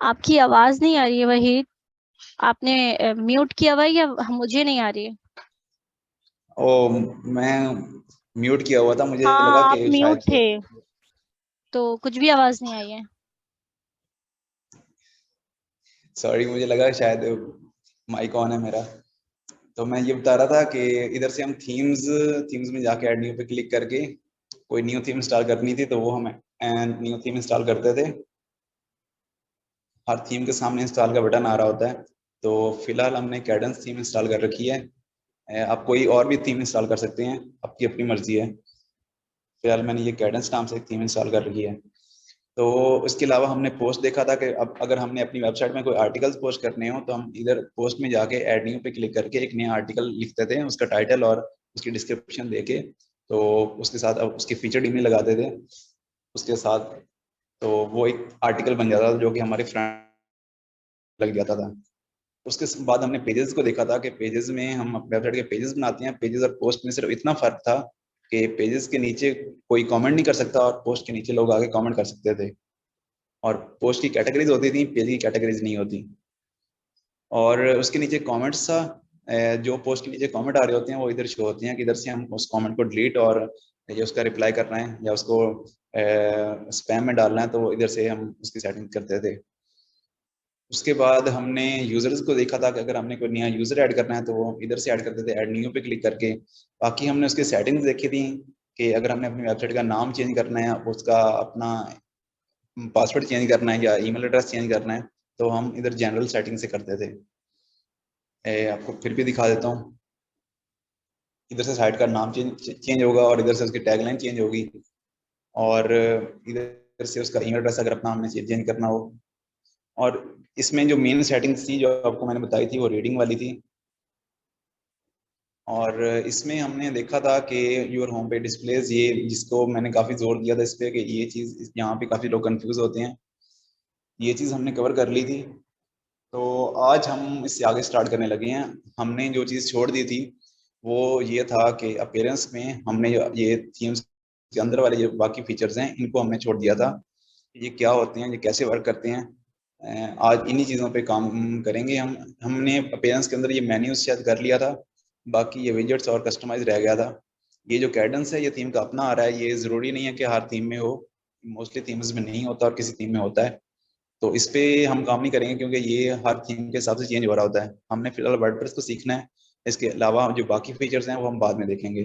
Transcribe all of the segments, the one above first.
आपकी आवाज नहीं आ रही है वहीद। आपने म्यूट किया हुआ है या मुझे नहीं आ रही है? ओ, मैं म्यूट किया हुआ था, मुझे लगा हाँ, आप कि म्यूट शायद से। थे तो कुछ भी आवाज नहीं आई है। सॉरी, मुझे लगा शायद माइक ऑन है मेरा। तो मैं ये बता रहा था कि इधर से हम थीम्स थीम्स में जाके ऐड न्यू पे क्लिक करके कोई न्यू थीम इंस्टॉल करनी थी तो वो हम न्यू थीम इंस्टॉल करते थे। हर थीम के सामने इंस्टॉल का बटन आ रहा होता है। तो फिलहाल हमने कैडेंस थीम इंस्टॉल कर रखी है। आप कोई और भी थीम इंस्टॉल कर सकते हैं, आपकी अपनी मर्जी है। फिलहाल मैंने ये कैडेंस नाम से एक थीम इंस्टॉल कर रखी है। तो इसके अलावा हमने पोस्ट देखा था कि अब अगर हमने अपनी वेबसाइट में कोई आर्टिकल्स पोस्ट करने हो तो हम इधर पोस्ट में जाके ऐड न्यू पे क्लिक करके एक नया आर्टिकल लिखते थे, उसका टाइटल और उसकी डिस्क्रिप्शन देके। तो उसके साथ अब उसकी फीचर इमेज लगाते थे उसके साथ। तो वो एक आर्टिकल बन जाता था जो कि हमारे फ्रेंड लग जाता था। उसके बाद हमने पेजेस को देखा था कि पेजेस में हम वेबसाइट के पेजेस बनाते हैं, पेजेस और पोस्ट में सिर्फ इतना फर्क था कि पेजेस के नीचे कोई कमेंट नहीं कर सकता और पोस्ट के नीचे लोग आगे कमेंट कर सकते थे। और पोस्ट की कैटेगरीज होती थी, पेज की कैटेगरीज नहीं होती। और उसके नीचे कमेंट्स था। जो पोस्ट के नीचे कमेंट आ रहे होते हैं वो इधर शो होते हैं कि इधर से हम उस कमेंट को डिलीट और या उसका रिप्लाई करना है या उसको स्पैम में डालना है तो वो इधर से हम उसकी सेटिंग करते थे। उसके बाद हमने यूजर्स को देखा था कि अगर हमने कोई नया यूजर ऐड करना है तो वो इधर से ऐड करते थे, ऐड न्यू पे क्लिक करके। बाकी हमने उसके सेटिंग्स देखी थी कि अगर हमने अपनी वेबसाइट का नाम चेंज करना है, उसका अपना पासवर्ड चेंज करना है या ईमेल एड्रेस चेंज करना है तो हम इधर जनरल सेटिंग से करते थे। आपको फिर भी दिखा देता हूँ। इधर से साइट का नाम चेंज चेंज होगा और इधर से उसकी टैगलाइन चेंज होगी। और इधर से उसका ईमेल एड्रेस अगर अपना हमने चेंज करना हो। और इसमें जो मेन सेटिंग्स थी जो आपको मैंने बताई थी वो रीडिंग वाली थी। और इसमें हमने देखा था कि योर होम पेज डिस्प्लेज, ये जिसको मैंने काफी जोर दिया था इस पे कि ये चीज यहाँ पे काफी लोग कंफ्यूज होते हैं, ये चीज हमने कवर कर ली थी। तो आज हम इससे आगे स्टार्ट करने लगे हैं। हमने जो चीज़ छोड़ दी थी वो ये था कि अपीयरेंस में हमने ये थीम्स के अंदर वाले जो बाकी फीचर्स हैं इनको हमने छोड़ दिया था। ये क्या होते हैं, ये कैसे वर्क करते हैं, आज इन्हीं चीज़ों पे काम करेंगे हम। हमने अपीयरेंस के अंदर ये मेन्यूज शायद कर लिया था, बाकी ये विजेट्स और कस्टमाइज रह गया था। ये जो कैडेंस है ये थीम का अपना आ रहा है, ये ज़रूरी नहीं है कि हर थीम में हो। मोस्टली थीम्स में नहीं होता और किसी थीम में होता है। तो इस पे हम काम नहीं करेंगे क्योंकि ये हर थीम के हिसाब से चेंज हो रहा होता है। हमने फिलहाल वर्डप्रेस को सीखना है, इसके अलावा जो बाकी फीचर्स हैं वो हम बाद में देखेंगे।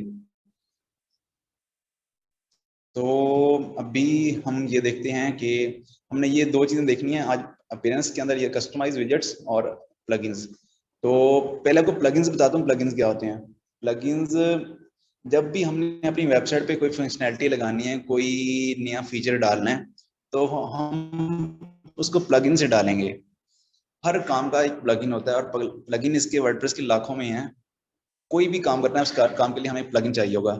तो अभी हम ये देखते हैं कि हमने ये दो चीजें देखनी है आज अपीयरेंस के अंदर, ये कस्टमाइज विजेट्स और प्लगइन्स। तो पहले आपको प्लगइन्स बताता हूँ प्लगइन्स क्या होते हैं। प्लगइन्स, जब भी हमने अपनी वेबसाइट पे कोई फंक्शनैलिटी लगानी है, कोई नया फीचर डालना है तो हम उसको प्लगइन से डालेंगे। हर काम का एक प्लगइन होता है और प्लगइन इसके वर्डप्रेस के लाखों में है। कोई भी काम करना है उस काम के लिए हमें प्लगइन चाहिए होगा।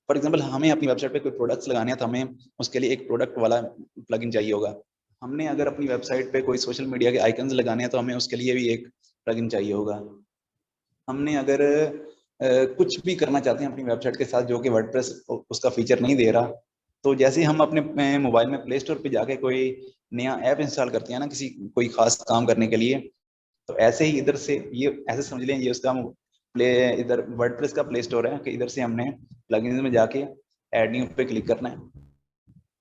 फॉर एग्जांपल हमें अपनी वेबसाइट पे कोई प्रोडक्ट्स लगाने हैं तो हमें उसके लिए एक प्रोडक्ट वाला प्लगइन चाहिए होगा। हमने अगर अपनी वेबसाइट पे कोई सोशल मीडिया के आइकन्स लगाने हैं तो हमें उसके लिए भी एक प्लगइन चाहिए होगा। हमने अगर कुछ भी करना चाहते हैं अपनी वेबसाइट के साथ जो कि वर्डप्रेस उसका फीचर नहीं दे रहा, तो जैसे ही हम अपने मोबाइल में प्ले स्टोर पे जाके कोई नया ऐप इंस्टॉल करते हैं ना किसी कोई खास काम करने के लिए, तो ऐसे ही इधर से ये ऐसे समझ लें ये उसका प्ले इधर वर्डप्रेस का प्ले स्टोर है कि इधर से हमने प्लगइन्स में जाके ऐड न्यू पे क्लिक करना है।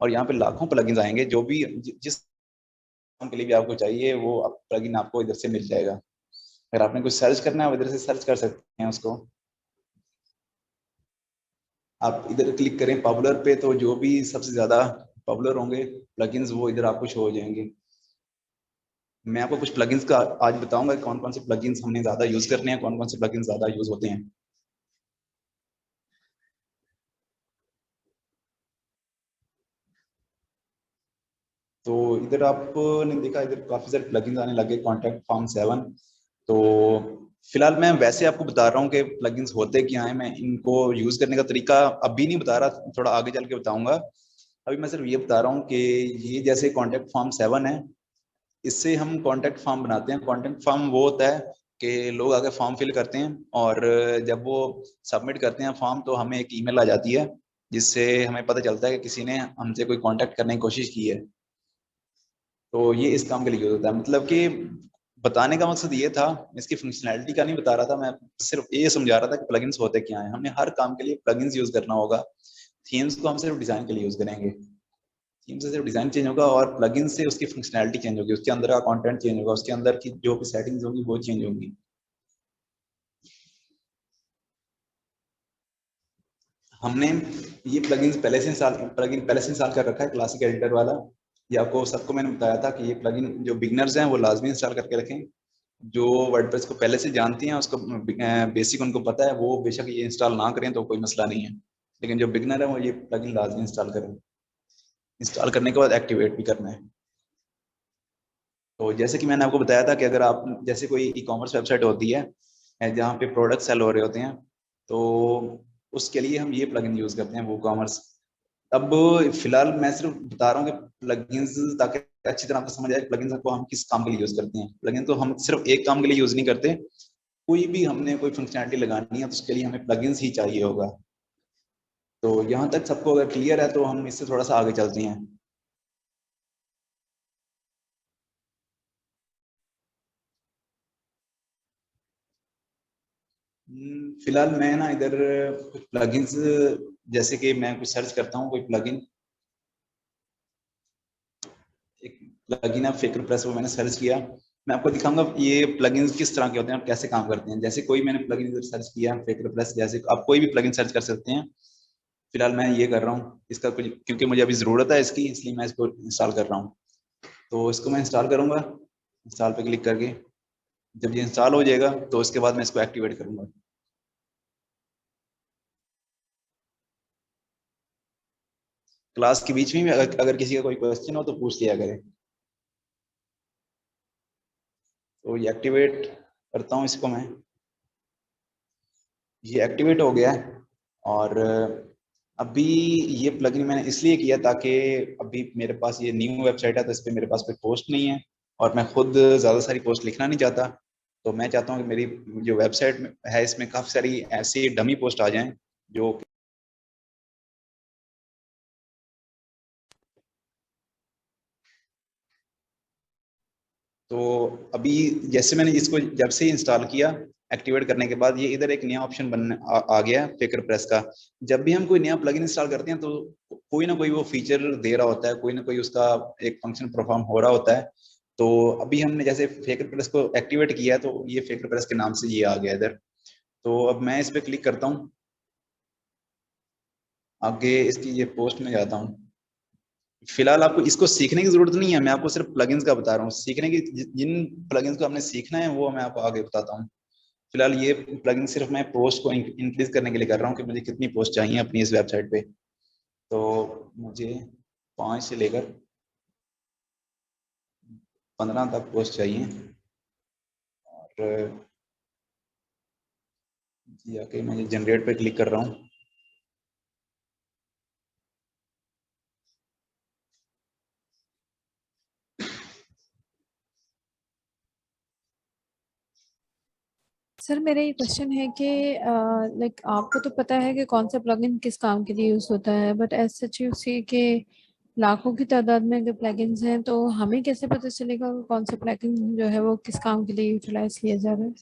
और यहाँ पे लाखों प्लगइन्स आएंगे जो भी जिस काम के लिए भी आपको चाहिए वो प्लगइन आपको इधर से मिल जाएगा। अगर आपने कुछ सर्च करना है इधर से सर्च कर सकते हैं उसको। आप इधर क्लिक करें पॉपुलर पे तो जो भी सबसे ज्यादा पॉपुलर होंगे प्लगइन्स वो इधर आपको शो हो जाएंगे। मैं आपको कुछ प्लगइन्स का आज बताऊंगा कौन कौन से प्लगइन्स हमने ज्यादा यूज करने हैं, कौन कौन से प्लगइन्स ज्यादा यूज होते हैं। तो इधर आपने देखा इधर काफी सारे प्लगइन्स आने लगे, कॉन्टैक्ट फॉर्म 7। तो फिलहाल मैं वैसे आपको बता रहा हूँ कि प्लगइन्स होते क्या हैं, मैं इनको यूज करने का तरीका अभी नहीं बता रहा, थोड़ा आगे चल के बताऊंगा। अभी मैं सिर्फ ये बता रहा हूँ कि ये जैसे कॉन्टैक्ट फॉर्म 7 है, इससे हम कॉन्टैक्ट फॉर्म बनाते हैं। कॉन्टैक्ट फॉर्म वो होता है कि लोग आगे फॉर्म फिल करते हैं और जब वो सबमिट करते हैं फॉर्म तो हमें एक ईमेल आ जाती है जिससे हमें पता चलता है कि किसी ने हमसे कोई कांटेक्ट करने की कोशिश की है। तो ये इस काम के लिए यूज होता है। मतलब कि बताने का मकसद ये था, इसकी फंक्शनैलिटी का नहीं बता रहा था मैं, सिर्फ ये समझा रहा था कि प्लगइन्स होते क्या हैं। हमने हर काम के लिए प्लगइन्स यूज करना होगा। थीम्स को हम सिर्फ डिजाइन के लिए यूज करेंगे। थीम से सिर्फ डिजाइन चेंज होगा और प्लगइन से उसकी फंक्शनैलिटी चेंज होगी, उसके अंदर का कंटेंट चेंज होगा, उसके अंदर की जो भी सेटिंग्स होंगी वो चेंज होंगी। हमने ये प्लगइन पहले से इंस्टॉल कर रखा है, क्लासिक एडिटर वाला। ये आपको सबको मैंने बताया था कि ये प्लगइन जो बिगनर्स हैं वो लाजमी इंस्टॉल करके रखें। जो वर्डप्रेस को पहले से जानती हैं, उसको बेसिक उनको पता है, वो बेशक ये इंस्टॉल ना करें तो कोई मसला नहीं है। लेकिन जो बिगनर है वो ये प्लगइन लाजमी इंस्टॉल करें। इंस्टॉल करने के बाद एक्टिवेट भी करना है। तो जैसे कि मैंने आपको बताया था कि अगर आप जैसे कोई ई कॉमर्स वेबसाइट होती है जहाँ पे प्रोडक्ट सेल हो रहे होते हैं, तो उसके लिए हम ये प्लगइन यूज करते हैं, वो कॉमर्स। अब फिलहाल मैं सिर्फ बता रहा हूँ कि प्लगइन्स, ताकि अच्छी तरह आपको समझ आए प्लगइन्स को हम किस काम के लिए यूज करते हैं। प्लगइन तो हम सिर्फ एक काम के लिए यूज नहीं करते, कोई भी हमने कोई फंक्शनैलिटी लगानी है तो उसके लिए हमें प्लगइन्स ही चाहिए होगा। तो यहाँ तक सबको अगर क्लियर है तो हम इससे थोड़ा सा आगे चलते हैं। फिलहाल मैं ना इधर कुछ प्लगइन्स, जैसे कि मैं कुछ सर्च करता हूँ कोई प्लगइन, एक प्लगइन है फेकर प्रेस, वो मैंने सर्च किया। मैं आपको दिखाऊंगा ये प्लगइन्स किस तरह के होते हैं और कैसे काम करते हैं। जैसे कोई मैंने प्लगइन इधर सर्च किया फेकर प्रेस, जैसे आप कोई भी प्लगइन सर्च कर सकते हैं। फिलहाल मैं ये कर रहा हूँ इसका कुछ, क्योंकि मुझे अभी जरूरत है इसकी, इसलिए मैं इसको इंस्टॉल कर रहा हूँ। तो इसको मैं इंस्टॉल करूंगा, इंस्टॉल पे क्लिक करके। जब ये इंस्टॉल हो जाएगा तो उसके बाद मैं इसको एक्टिवेट करूंगा। क्लास के बीच में भी अगर किसी का कोई क्वेश्चन हो तो पूछ लिया करें। तो ये एक्टिवेट करता हूँ इसको मैं। ये एक्टिवेट हो गया है। और अभी ये प्लगइन मैंने इसलिए किया ताकि अभी मेरे पास ये न्यू वेबसाइट है, तो इस पर मेरे पास कोई पोस्ट नहीं है और मैं खुद ज़्यादा सारी पोस्ट लिखना नहीं चाहता। तो मैं चाहता हूँ कि मेरी जो वेबसाइट है इसमें काफ़ी सारी ऐसी डमी पोस्ट आ जाएं जो। तो अभी जैसे मैंने इसको जब से इंस्टॉल किया, एक्टिवेट करने के बाद ये इधर एक नया ऑप्शन आ गया फेकर प्रेस का। जब भी हम कोई नया प्लगइन इंस्टॉल करते हैं तो कोई ना कोई वो फीचर दे रहा होता है, कोई ना कोई उसका एक फंक्शन परफॉर्म हो रहा होता है। तो अभी हमने जैसे फेकर प्रेस को एक्टिवेट किया है तो ये फेकर प्रेस के नाम से ये आ गया इधर। तो अब मैं इस पर क्लिक करता हूँ, आगे इसकी ये पोस्ट में जाता हूँ। फिलहाल आपको इसको सीखने की जरूरत नहीं है, मैं आपको सिर्फ प्लगइन्स का बता रहा हूँ। सीखने की जिन प्लगइन्स को आपने सीखना है वो मैं आपको आगे बताता हूँ। फिलहाल ये प्लगइन सिर्फ मैं पोस्ट को इंक्रीज करने के लिए कर रहा हूँ कि मुझे कितनी पोस्ट चाहिए अपनी इस वेबसाइट पे। तो मुझे 5 से लेकर 15 तक पोस्ट चाहिए। और जाके मैं जनरेट पे क्लिक कर रहा हूँ। सर मेरा ये क्वेश्चन है कि लाइक आपको तो पता है कि कौन सा प्लगइन किस काम के लिए यूज होता है, but as such you see कि लाखों की तादाद में अगर प्लगइन्स हैं तो हमें कैसे पता चलेगा कि कौन सा प्लगइन जो है वो किस काम के लिए यूटिलाइज किया जा रहा है।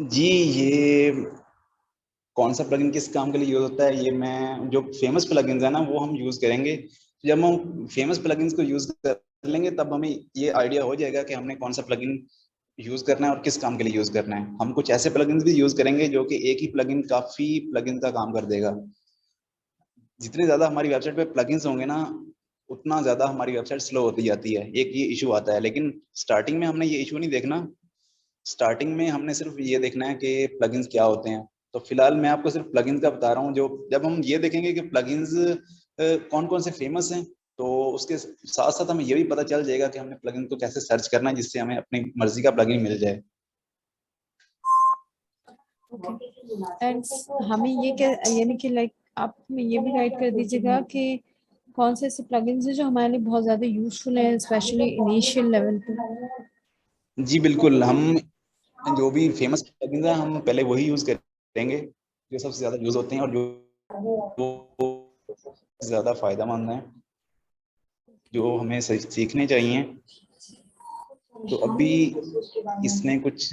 जी, ये कौन सा प्लगइन किस काम के लिए यूज होता है, ये मैं जो फेमस प्लगइन्स है ना वो हम यूज करेंगे। जब हम फेमस प्लगइन्स को यूज कर लेंगे तब हमें ये आइडिया हो जाएगा कि हमने कौन सा प्लगइन यूज करना है और किस काम के लिए यूज करना है। हम कुछ ऐसे प्लगइन्स भी यूज करेंगे जो कि एक ही प्लगइन काफी प्लगइन का काम कर देगा। जितने ज्यादा हमारी वेबसाइट पे प्लगइन्स होंगे ना, उतना ज्यादा हमारी वेबसाइट स्लो होती जाती है, एक ये इशू आता है। लेकिन स्टार्टिंग में हमने ये इशू नहीं देखना। स्टार्टिंग में हमने सिर्फ ये देखना है कि प्लगइन्स क्या होते हैं। तो फिलहाल मैं आपको सिर्फ प्लगइन्स का बता रहा हूँ। जो जब हम ये देखेंगे कि प्लगइन्स कौन कौन से फेमस हैं, तो उसके साथ साथ हमें ये भी पता चल जाएगा कि हमने प्लगइन को कैसे सर्च करना है जिससे हमें अपनी मर्जी का प्लगइन मिल जाए। एंड हमें ये क्या, यानी कि लाइक आप हमें ये भी गाइड कर दीजिएगा कि कौन से ऐसे प्लगइन्स हैं जो हमारे लिए बहुत ज़्यादा यूजफुल हैं, स्पेशली इनिशियल लेवल पे। जी बिल्कुल, हम जो भी फेमस प्लगइन्स हैं हम पहले वही यूज करेंगे जो सबसे ज्यादा यूज होते हैं और जो ज्यादा फायदेमंद है। जो हमें सीखने चाहिए। तो अभी इसने कुछ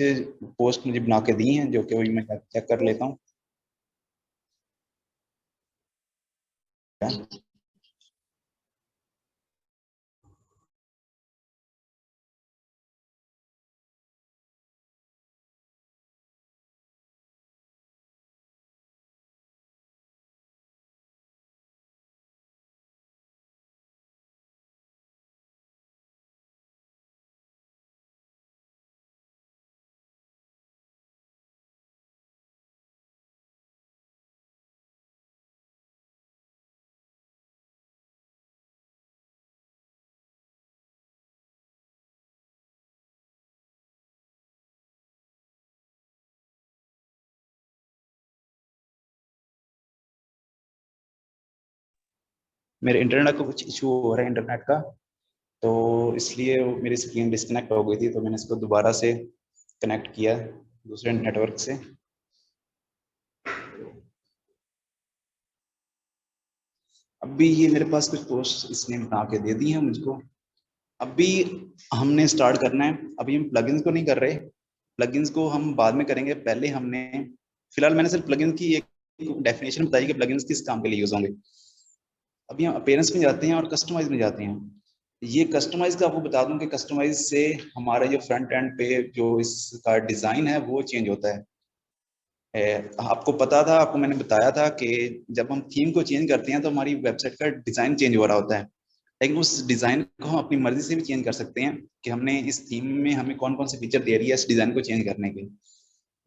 पोस्ट मुझे बना के दी हैं जो कि वही मैं चेक कर लेता हूँ। मेरे इंटरनेट का कुछ इशू हो रहा है इंटरनेट का, तो इसलिए वो मेरी स्क्रीन डिस्कनेक्ट हो गई थी, तो मैंने इसको दोबारा से कनेक्ट किया दूसरे नेटवर्क से। अभी ये मेरे पास कुछ पोस्ट इसने बना के दे दी है मुझको। अभी हमने स्टार्ट करना है। अभी हम प्लगइन्स को नहीं कर रहे, प्लगइन्स को हम बाद में करेंगे। पहले हमने फिलहाल मैंने सिर्फ प्लगइन की एक डेफिनेशन बताई कि प्लगइन्स किस काम के लिए यूज होंगे। अभी हम अपीयरेंस में जाते हैं और कस्टमाइज में जाते हैं। ये कस्टमाइज का आपको बता दूं कि कस्टमाइज से हमारा जो फ्रंट एंड पे जो इसका डिजाइन है वो चेंज होता है। आपको पता था, आपको मैंने बताया था कि जब हम थीम को चेंज करते हैं तो हमारी वेबसाइट का डिजाइन चेंज हो रहा होता है। लेकिन उस डिजाइन को हम अपनी मर्जी से भी चेंज कर सकते हैं कि हमने इस थीम में हमें कौन कौन से फीचर दे रही है इस डिजाइन को चेंज करने के।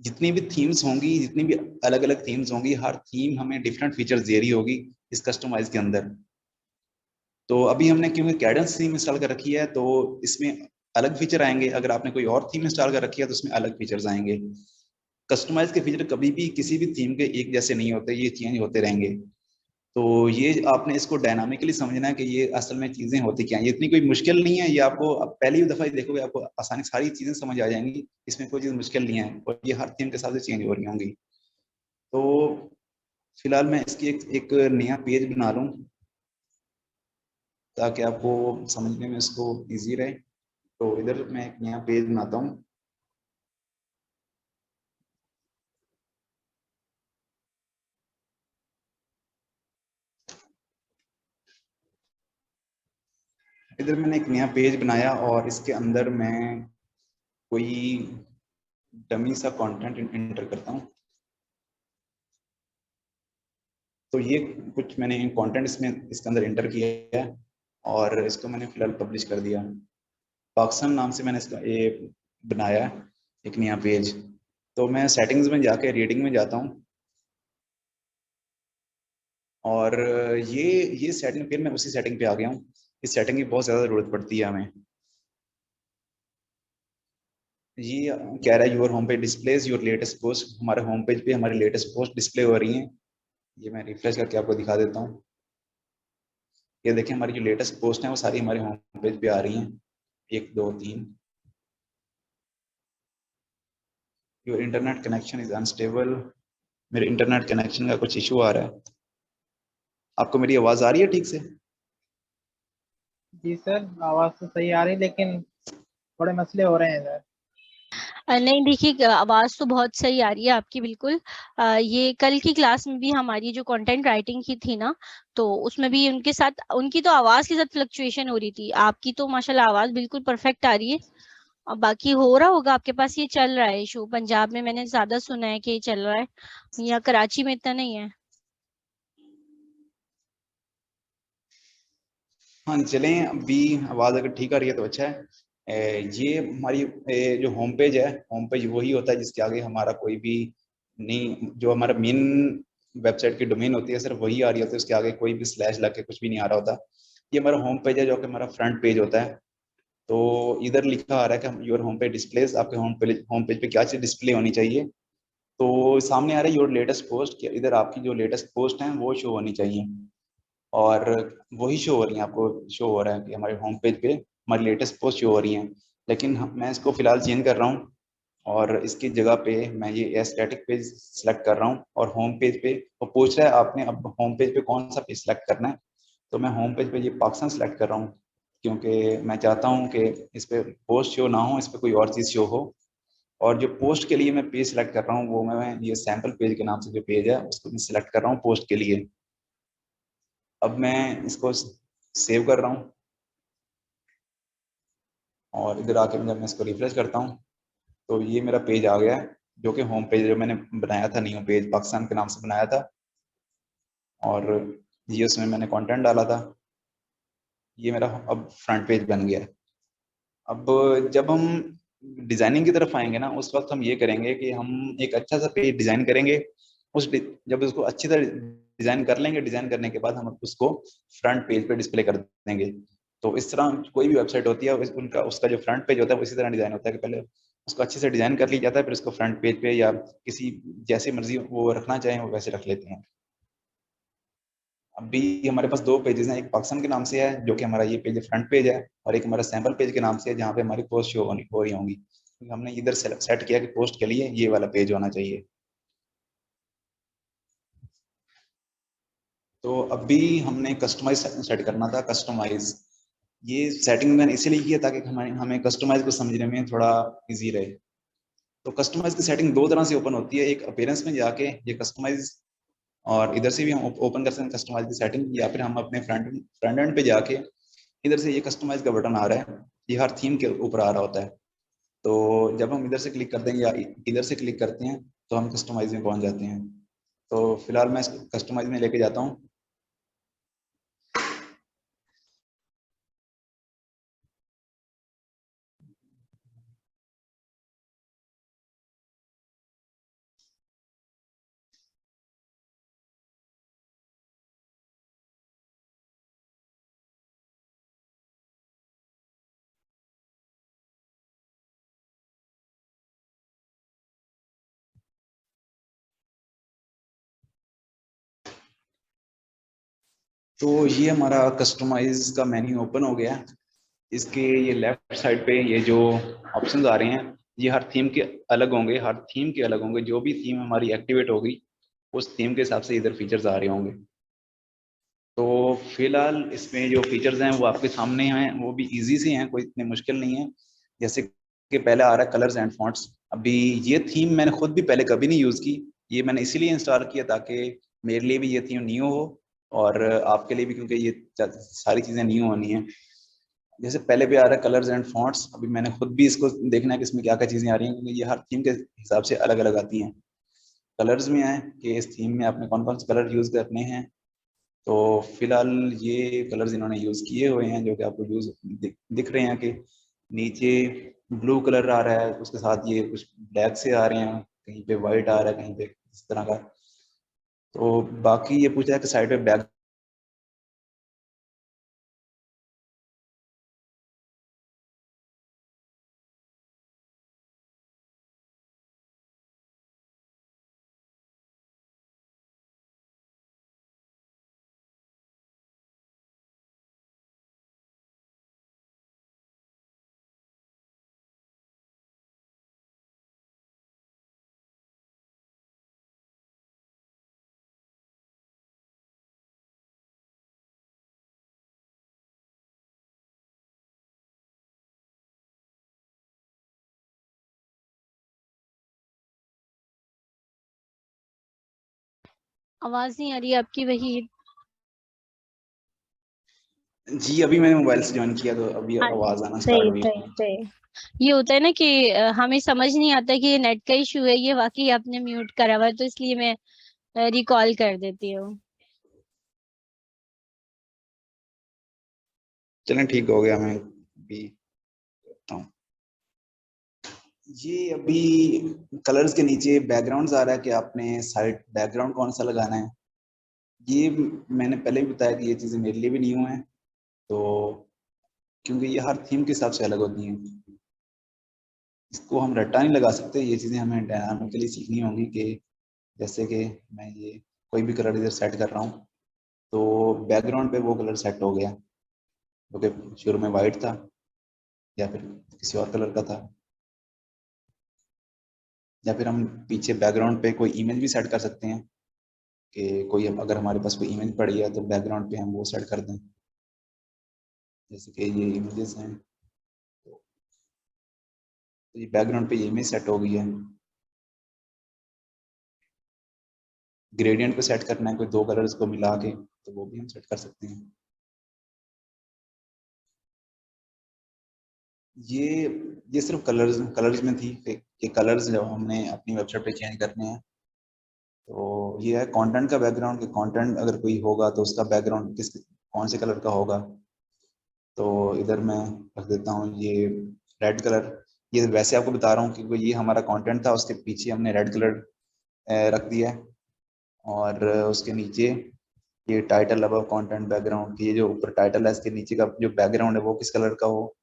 जितनी भी थीम्स होंगी, जितनी भी अलग अलग थीम्स होंगी, हर थीम हमें डिफरेंट फीचर्स दे रही होगी इस कस्टमाइज के अंदर। तो अभी हमने क्योंकि कैडेंस थीम इंस्टॉल कर रखी है तो इसमें अलग फीचर आएंगे। अगर आपने कोई और थीम इंस्टॉल कर रखी है तो उसमें अलग फीचर्स आएंगे। कस्टमाइज के फीचर कभी भी किसी भी थीम के एक जैसे नहीं होते, ये चेंज होते रहेंगे। तो ये आपने इसको डायनामिकली समझना है कि ये असल में चीजें होती क्या हैं। ये इतनी कोई मुश्किल नहीं है, ये आपको आप पहली दफा ही देखोगे आपको आसानी सारी चीजें समझ आ जाएंगी। इसमें कोई चीज मुश्किल नहीं है और ये हर थीम के साथ चेंज हो रही होंगी। तो फिलहाल मैं इसकी एक नया पेज बना लूँ ताकि आपको समझने में इसको इजी रहे। तो इधर मैं एक नया पेज बनाता हूँ। इधर मैंने एक नया पेज बनाया और इसके अंदर मैं कोई डमी सा कंटेंट इंटर करता हूँ। तो ये कुछ मैंने कंटेंट इसमें इसके अंदर इंटर किया है और इसको मैंने फिलहाल पब्लिश कर दिया। पाकिस्तान नाम से मैंने इसका ये बनाया है एक नया पेज। तो मैं सेटिंग्स में जाके रीडिंग में जाता हूँ और ये सेटिंग, फिर मैं उसी सेटिंग पे आ गया हूँ। इस सेटिंग की बहुत ज़्यादा ज़रूरत पड़ती है हमें। ये कह रहा है your home page displays your latest post. हमारे होम पेज पे हमारी लेटेस्ट पोस्ट डिस्प्ले हो रही हैं। ये मैं रिफ्रेश करके आपको दिखा देता हूँ। ये देखिए हमारी जो लेटेस्ट पोस्ट है वो सारी हमारे होम पेज पे आ रही हैं, 1 2 3। Your internet connection is unstable. मेरे इंटरनेट कनेक्शन का कुछ इशू आ रहा है। आपको मेरी आवाज आ रही है ठीक से? जी सर, आवाज़ तो सही आ रही लेकिन थोड़े मसले हो रहे हैं सर। नहीं देखिए, आवाज तो बहुत सही आ रही है आपकी, बिल्कुल। ये कल की क्लास में भी हमारी जो कंटेंट राइटिंग की थी ना, तो उसमें भी उनके साथ, उनकी तो आवाज के साथ फ्लक्चुएशन हो रही थी। आपकी तो माशाल्लाह आवाज बिल्कुल परफेक्ट आ रही है। और बाकी हो रहा होगा आपके पास, ये चल रहा है इशू। पंजाब में मैंने ज्यादा सुना है कि ये चल रहा है, या कराची में इतना नहीं है। हाँ चलें, अभी आवाज़ अगर ठीक आ रही है तो अच्छा है। ये हमारी जो होम पेज है, होम पेज वही होता है जिसके आगे हमारा कोई भी नहीं, जो हमारा मेन वेबसाइट की डोमेन होती है सिर्फ वही आ रही होती है, उसके आगे कोई भी स्लैश लग के कुछ भी नहीं आ रहा होता। ये हमारा होम पेज है जो कि हमारा फ्रंट पेज होता है। तो इधर लिखा आ रहा है कि योर होम पेज डिस्प्लेस, आपके होम पेज पे क्या चीज़ डिस्प्ले होनी चाहिए। तो सामने आ रहा है योर लेटेस्ट पोस्ट, इधर आपकी जो लेटेस्ट पोस्ट है वो शो होनी चाहिए। और वही शो हो रही है, आपको शो हो रहा है कि हमारे होम पेज पे हमारी लेटेस्ट पोस्ट शो हो रही हैं। लेकिन मैं इसको फिलहाल चेंज कर रहा हूँ और इसकी जगह पे मैं ये स्टैटिक पेज सेलेक्ट कर रहा हूँ और होम पेज पे वो पूछ रहा है आपने अब होम पेज पे कौन सा पेज सेलेक्ट करना है। तो मैं होम पेज पे ये पाकिस्तान सेलेक्ट कर रहा हूँ। क्योंकि मैं चाहता हूँ कि इस पे पोस्ट शो ना हो, इस पे कोई और चीज़ शो हो। और जो पोस्ट के लिए मैं पेज सेलेक्ट कर रहा हूँ वो मैं ये सैम्पल पेज के नाम से जो पेज है उसको मैं सिलेक्ट कर रहा हूँ पोस्ट के लिए। अब मैं इसको सेव कर रहा हूँ और इधर आके जब मैं इसको रिफ्रेश करता हूँ तो ये मेरा पेज आ गया है, जो कि होम पेज जो मैंने बनाया था, न्यू पेज पाकिस्तान के नाम से बनाया था, और ये उसमें मैंने कंटेंट डाला था। ये मेरा अब फ्रंट पेज बन गया है। अब जब हम डिजाइनिंग की तरफ आएंगे ना, उस वक्त हम ये करेंगे कि हम एक अच्छा सा पेज डिजाइन करेंगे। जब उसको अच्छी तरह डिजाइन कर लेंगे, डिजाइन करने के बाद हम उसको फ्रंट पेज पे डिस्प्ले कर देंगे। तो इस तरह कोई भी वेबसाइट होती है उनका उसका जो फ्रंट पेज होता है वो इसी तरह डिजाइन होता है कि पहले उसको अच्छे से डिजाइन कर लिया जाता है, फिर उसको फ्रंट पेज पे या किसी जैसी मर्जी वो रखना चाहें वो वैसे रख लेते हैं। अभी हमारे पास दो पेजेस हैं, एक पाकिस्तान के नाम से है जो कि हमारा ये पेज फ्रंट पेज है, और एक हमारा सैंपल पेज के नाम से है जहाँ पे हमारी पोस्ट शो हो रही होंगी। तो हमने इधर सेट किया कि पोस्ट के लिए ये वाला पेज होना चाहिए। तो अभी हमने कस्टमाइज सेट करना था। कस्टमाइज ये सेटिंग मैंने इसीलिए किया ताकि हमें हमें कस्टमाइज को समझने में थोड़ा इजी रहे। तो कस्टमाइज की सेटिंग दो तरह से ओपन होती है, एक अपीयरेंस में जाके ये कस्टमाइज, और इधर से भी हम ओपन कर सकते हैं कस्टमाइज की सेटिंग, या फिर हम अपने फ्रंट एंड पे जाके इधर से ये कस्टमाइज का बटन आ रहा है, ये हर थीम के ऊपर आ रहा होता है। तो जब हम इधर से क्लिक करते हैं या इधर से क्लिक करते हैं तो हम कस्टमाइज में पहुंच जाते हैं। तो फिलहाल मैं इसको कस्टमाइज में लेके जाता हूँ। तो ये हमारा कस्टमाइज का मेन्यू ओपन हो गया। इसके ये लेफ्ट साइड पे ये जो ऑप्शंस आ रहे हैं ये हर थीम के अलग होंगे, हर थीम के अलग होंगे। जो भी थीम हमारी एक्टिवेट होगी उस थीम के हिसाब से इधर फीचर्स आ रहे होंगे। तो फिलहाल इसमें जो फीचर्स हैं वो आपके सामने हैं, वो भी इजी से हैं, कोई इतने मुश्किल नहीं है। जैसे कि पहले आ रहा है कलर्स एंड फॉन्ट्स। अभी ये थीम मैंने खुद भी पहले कभी नहीं यूज़ की, ये मैंने इसीलिए इंस्टॉल किया ताकि मेरे लिए भी ये थीम न्यू हो और आपके लिए भी, क्योंकि ये सारी चीज़ें न्यू होनी है। जैसे पहले भी आ रहा है कलर्स एंड फॉन्ट्स, अभी मैंने खुद भी इसको देखना है कि इसमें क्या क्या चीज़ें आ रही हैं, क्योंकि ये हर थीम के हिसाब से अलग अलग आती हैं। कलर्स में आए कि इस थीम में आपने कौन कौन से कलर यूज़ करने हैं। तो फिलहाल ये कलर्स इन्होंने यूज़ किए हुए हैं जो कि आपको यूज दिख रहे हैं कि नीचे ब्लू कलर आ रहा है, उसके साथ ये कुछ ब्लैक से आ रहे हैं, कहीं पे वाइट आ रहा है, कहीं पे इस तरह का। तो बाकी ये पूछा है कि साइड पे बैक आवाज नहीं आ रही है आपकी वहीद। जी अभी मैंने मोबाइल से ज्वाइन किया तो अभी हाँ, आवाज आना स्टार्ट सही हुई सही है। सही। ये होता है ना कि हमें समझ नहीं आता कि ये नेट का इशू है, ये वाकई आपने म्यूट करा हुआ है, तो इसलिए मैं रिकॉल कर देती हूँ। चलें ठीक हो गया, मैं भी करता हूँ। ये अभी कलर्स के नीचे बैकग्राउंड्स आ रहा है कि आपने साइड बैकग्राउंड कौन सा लगाना है। ये मैंने पहले भी बताया कि ये चीज़ें मेरे लिए भी न्यू है, तो क्योंकि ये हर थीम के हिसाब से अलग होती हैं, इसको हम रट्टा नहीं लगा सकते। ये चीज़ें हमें डायनामिकली सीखनी होंगी कि जैसे कि मैं ये कोई भी कलर इधर सेट कर रहा हूँ तो बैकग्राउंड पे वो कलर सेट हो गया जो कि शुरू में वाइट था या फिर किसी और कलर का था। या फिर हम पीछे बैकग्राउंड पे कोई इमेज भी सेट कर सकते हैं कि कोई अगर हमारे पास कोई इमेज पड़ी है तो बैकग्राउंड पे हम वो सेट कर दें। जैसे कि ये इमेजेस हैं, तो ये बैकग्राउंड पे ये इमेज सेट हो गई है। ग्रेडियंट को सेट करना है कोई दो कलर्स को मिला के, तो वो भी हम सेट कर सकते हैं। ये ये सिर्फ कलर्स में थी कि कलर्स जब हमने अपनी वेबसाइट पे चेंज करने हैं, तो ये है कंटेंट का बैकग्राउंड, कि कंटेंट अगर कोई होगा तो उसका बैकग्राउंड किस कौन से कलर का होगा। तो इधर मैं रख देता हूँ ये रेड कलर। ये वैसे आपको बता रहा हूँ कि ये हमारा कंटेंट था, उसके पीछे हमने रेड कलर रख दिया है। और उसके नीचे ये टाइटल अबव कंटेंट बैकग्राउंड, ये जो ऊपर टाइटल है इसके नीचे का जो बैकग्राउंड है वो किस कलर का हो।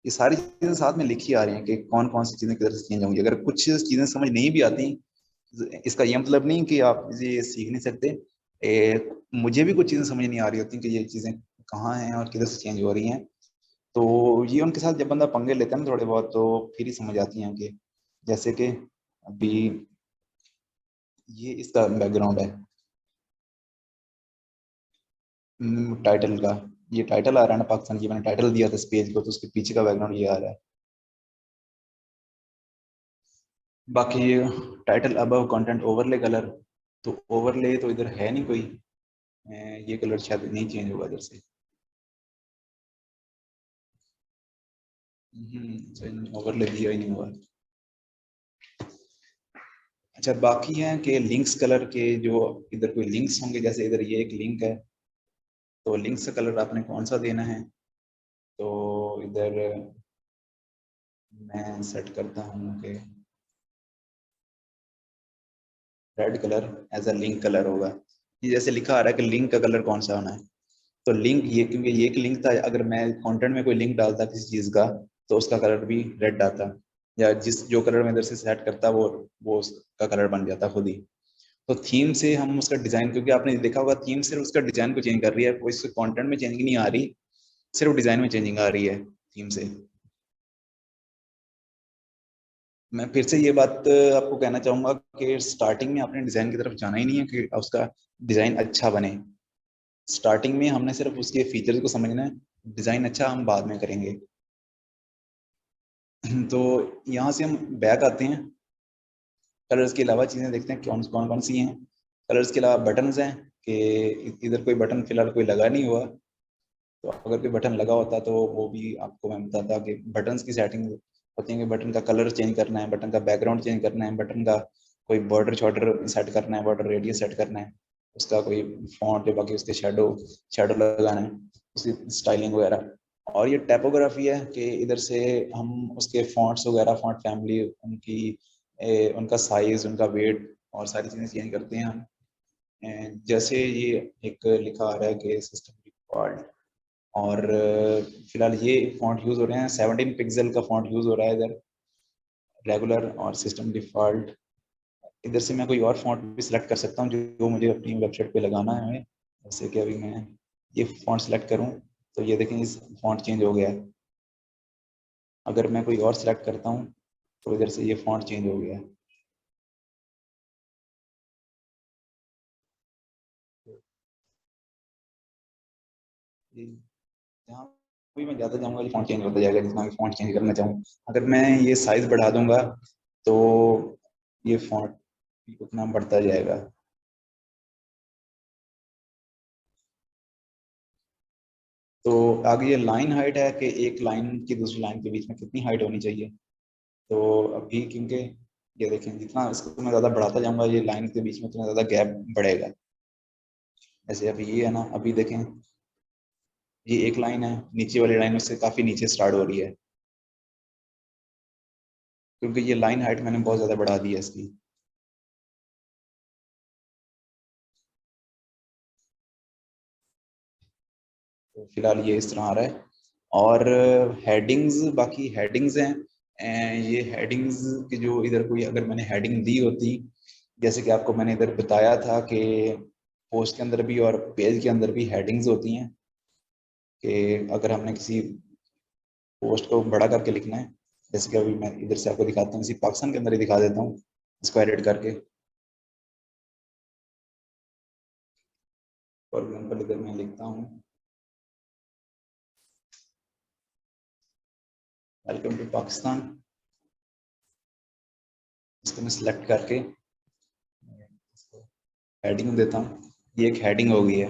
ये सारी चीजें साथ में लिखी आ रही हैं कि कौन कौन सी चीजें किधर से चेंज होंगी। अगर कुछ चीजें समझ नहीं भी आती, इसका ये मतलब नहीं कि आप ये सीख नहीं सकते। मुझे भी कुछ चीजें समझ नहीं आ रही होती कि ये चीजें कहाँ हैं और किधर से चेंज हो रही हैं। तो ये उनके साथ जब बंदा पंगे लेता है ना थोड़े बहुत, तो फिर ही समझ आती हैं कि जैसे कि अभी ये इसका बैकग्राउंड है टाइटल का। ये टाइटल आ रहा है ना पाकिस्तान की, मैंने टाइटल दिया था इस पेज को, तो उसके पीछे का बैकग्राउंड ये आ रहा है। बाकी title above content overlay colour, तो ओवरले तो इधर है नहीं कोई। ये कलर शायद नहीं चेंज होगा इधर से। ओवरले दिया ही नहीं हुआ। अच्छा, बाकी है कि लिंक्स कलर के, जो इधर कोई लिंक्स होंगे, जैसे इधर ये एक लिंक है, तो लिंक्स का कलर आपने कौन सा देना है। तो इधर मैं सेट करता हूँ कि red colour as a link colour होगा। ये जैसे लिखा आ रहा है कि लिंक का कलर कौन सा होना है, तो लिंक ये, क्योंकि ये एक लिंक था, अगर मैं कंटेंट में कोई लिंक डालता किसी चीज का, तो उसका कलर भी रेड आता, या जिस जो कलर मैं इधर से सेट करता वो उसका कलर बन जाता खुद ही। तो थीम से हम उसका डिजाइन, क्योंकि आपने देखा होगा थीम सिर्फ उसका डिजाइन को चेंज कर रही है, कोई इसके कंटेंट में चेंजिंग नहीं आ रही, सिर्फ डिजाइन में चेंजिंग आ रही है थीम से। मैं फिर से ये बात आपको कहना चाहूंगा कि स्टार्टिंग में आपने डिजाइन की तरफ जाना ही नहीं है कि उसका डिजाइन अच्छा बने। स्टार्टिंग में हमने सिर्फ उसके फीचर्स को समझना है, डिजाइन अच्छा हम बाद में करेंगे। तो यहाँ से हम बैक आते हैं, कलर्स के अलावा चीजें देखते हैं कौन कौन कौन सी हैं। कलर्स के अलावा बटन्स हैं, कि इधर कोई बटन फिलहाल कोई लगा नहीं हुआ, तो अगर कोई बटन लगा होता तो वो भी आपको मैं बताता कि बटन्स की सेटिंग होती है कि बटन का कलर चेंज करना है, बटन का बैकग्राउंड चेंज करना है, बटन का कोई बॉर्डर शॉर्डर सेट करना है, बॉर्डर रेडियस सेट करना है, उसका कोई फॉन्ट है, बाकी उसके शेडो शेडो लगाना है, उसकी स्टाइलिंग वगैरह। और ये टाइपोग्राफी है कि इधर से हम उसके फॉन्ट्स वगैरह, फॉन्ट फैमिली, उनकी उनका साइज, उनका वेट और सारी चीज़ें चेंज करते हैं हम। जैसे ये एक लिखा आ रहा है कि सिस्टम डिफ़ॉल्ट, और फिलहाल ये फॉन्ट यूज हो रहे हैं, 17 पिक्सल का फॉन्ट यूज हो रहा है इधर रेगुलर और सिस्टम डिफॉल्ट। इधर से मैं कोई और फॉन्ट भी सिलेक्ट कर सकता हूँ जो मुझे अपनी वेबसाइट पे लगाना है। जैसे कि अभी मैं ये फॉन्ट सिलेक्ट करूँ, तो ये देखें इस फॉन्ट चेंज हो गया है। अगर मैं कोई और सिलेक्ट करता हूँ तो इधर से ये फॉन्ट चेंज हो गया है। यहाँ भी मैं ज़्यादा जाऊँगा, ये फॉन्ट चेंज होता जाएगा जितना भी फॉन्ट चेंज करना चाहूँ। अगर मैं ये साइज बढ़ा दूंगा तो ये फॉन्ट उतना बढ़ता जाएगा। तो आगे ये लाइन हाइट है कि एक लाइन की दूसरी लाइन के बीच में कितनी हाइट होनी चाहिए। तो अभी क्योंकि ये देखें, जितना इसको मैं ज़्यादा बढ़ाता जाऊंगा ये लाइन के बीच में उतना ज़्यादा गैप बढ़ेगा। जैसे अभी ये है ना, अभी देखें ये एक लाइन है, नीचे वाली लाइन उससे काफ़ी नीचे स्टार्ट हो रही है, क्योंकि ये लाइन हाइट मैंने बहुत ज़्यादा बढ़ा दी है इसकी। तो फिलहाल ये इस तरह आ रहा है। और हेडिंग्स, बाकी हेडिंग्स हैं। ये हेडिंग्स की जो इधर कोई अगर मैंने हेडिंग दी होती, जैसे कि आपको मैंने इधर बताया था कि पोस्ट के अंदर भी और पेज के अंदर भी हेडिंग्स होती हैं, कि अगर हमने किसी पोस्ट को बड़ा करके लिखना है, जैसे कि अभी मैं इधर से आपको दिखाता हूँ, इसी पाकिस्तान के अंदर ही दिखा देता हूँ इसको एडिट करके। फॉर एग्जाम्पल इधर मैं लिखता हूँ वेलकम टू पाकिस्तान। इसको मैं सिलेक्ट करके हेडिंग देता हूँ। ये एक हेडिंग हो गई है।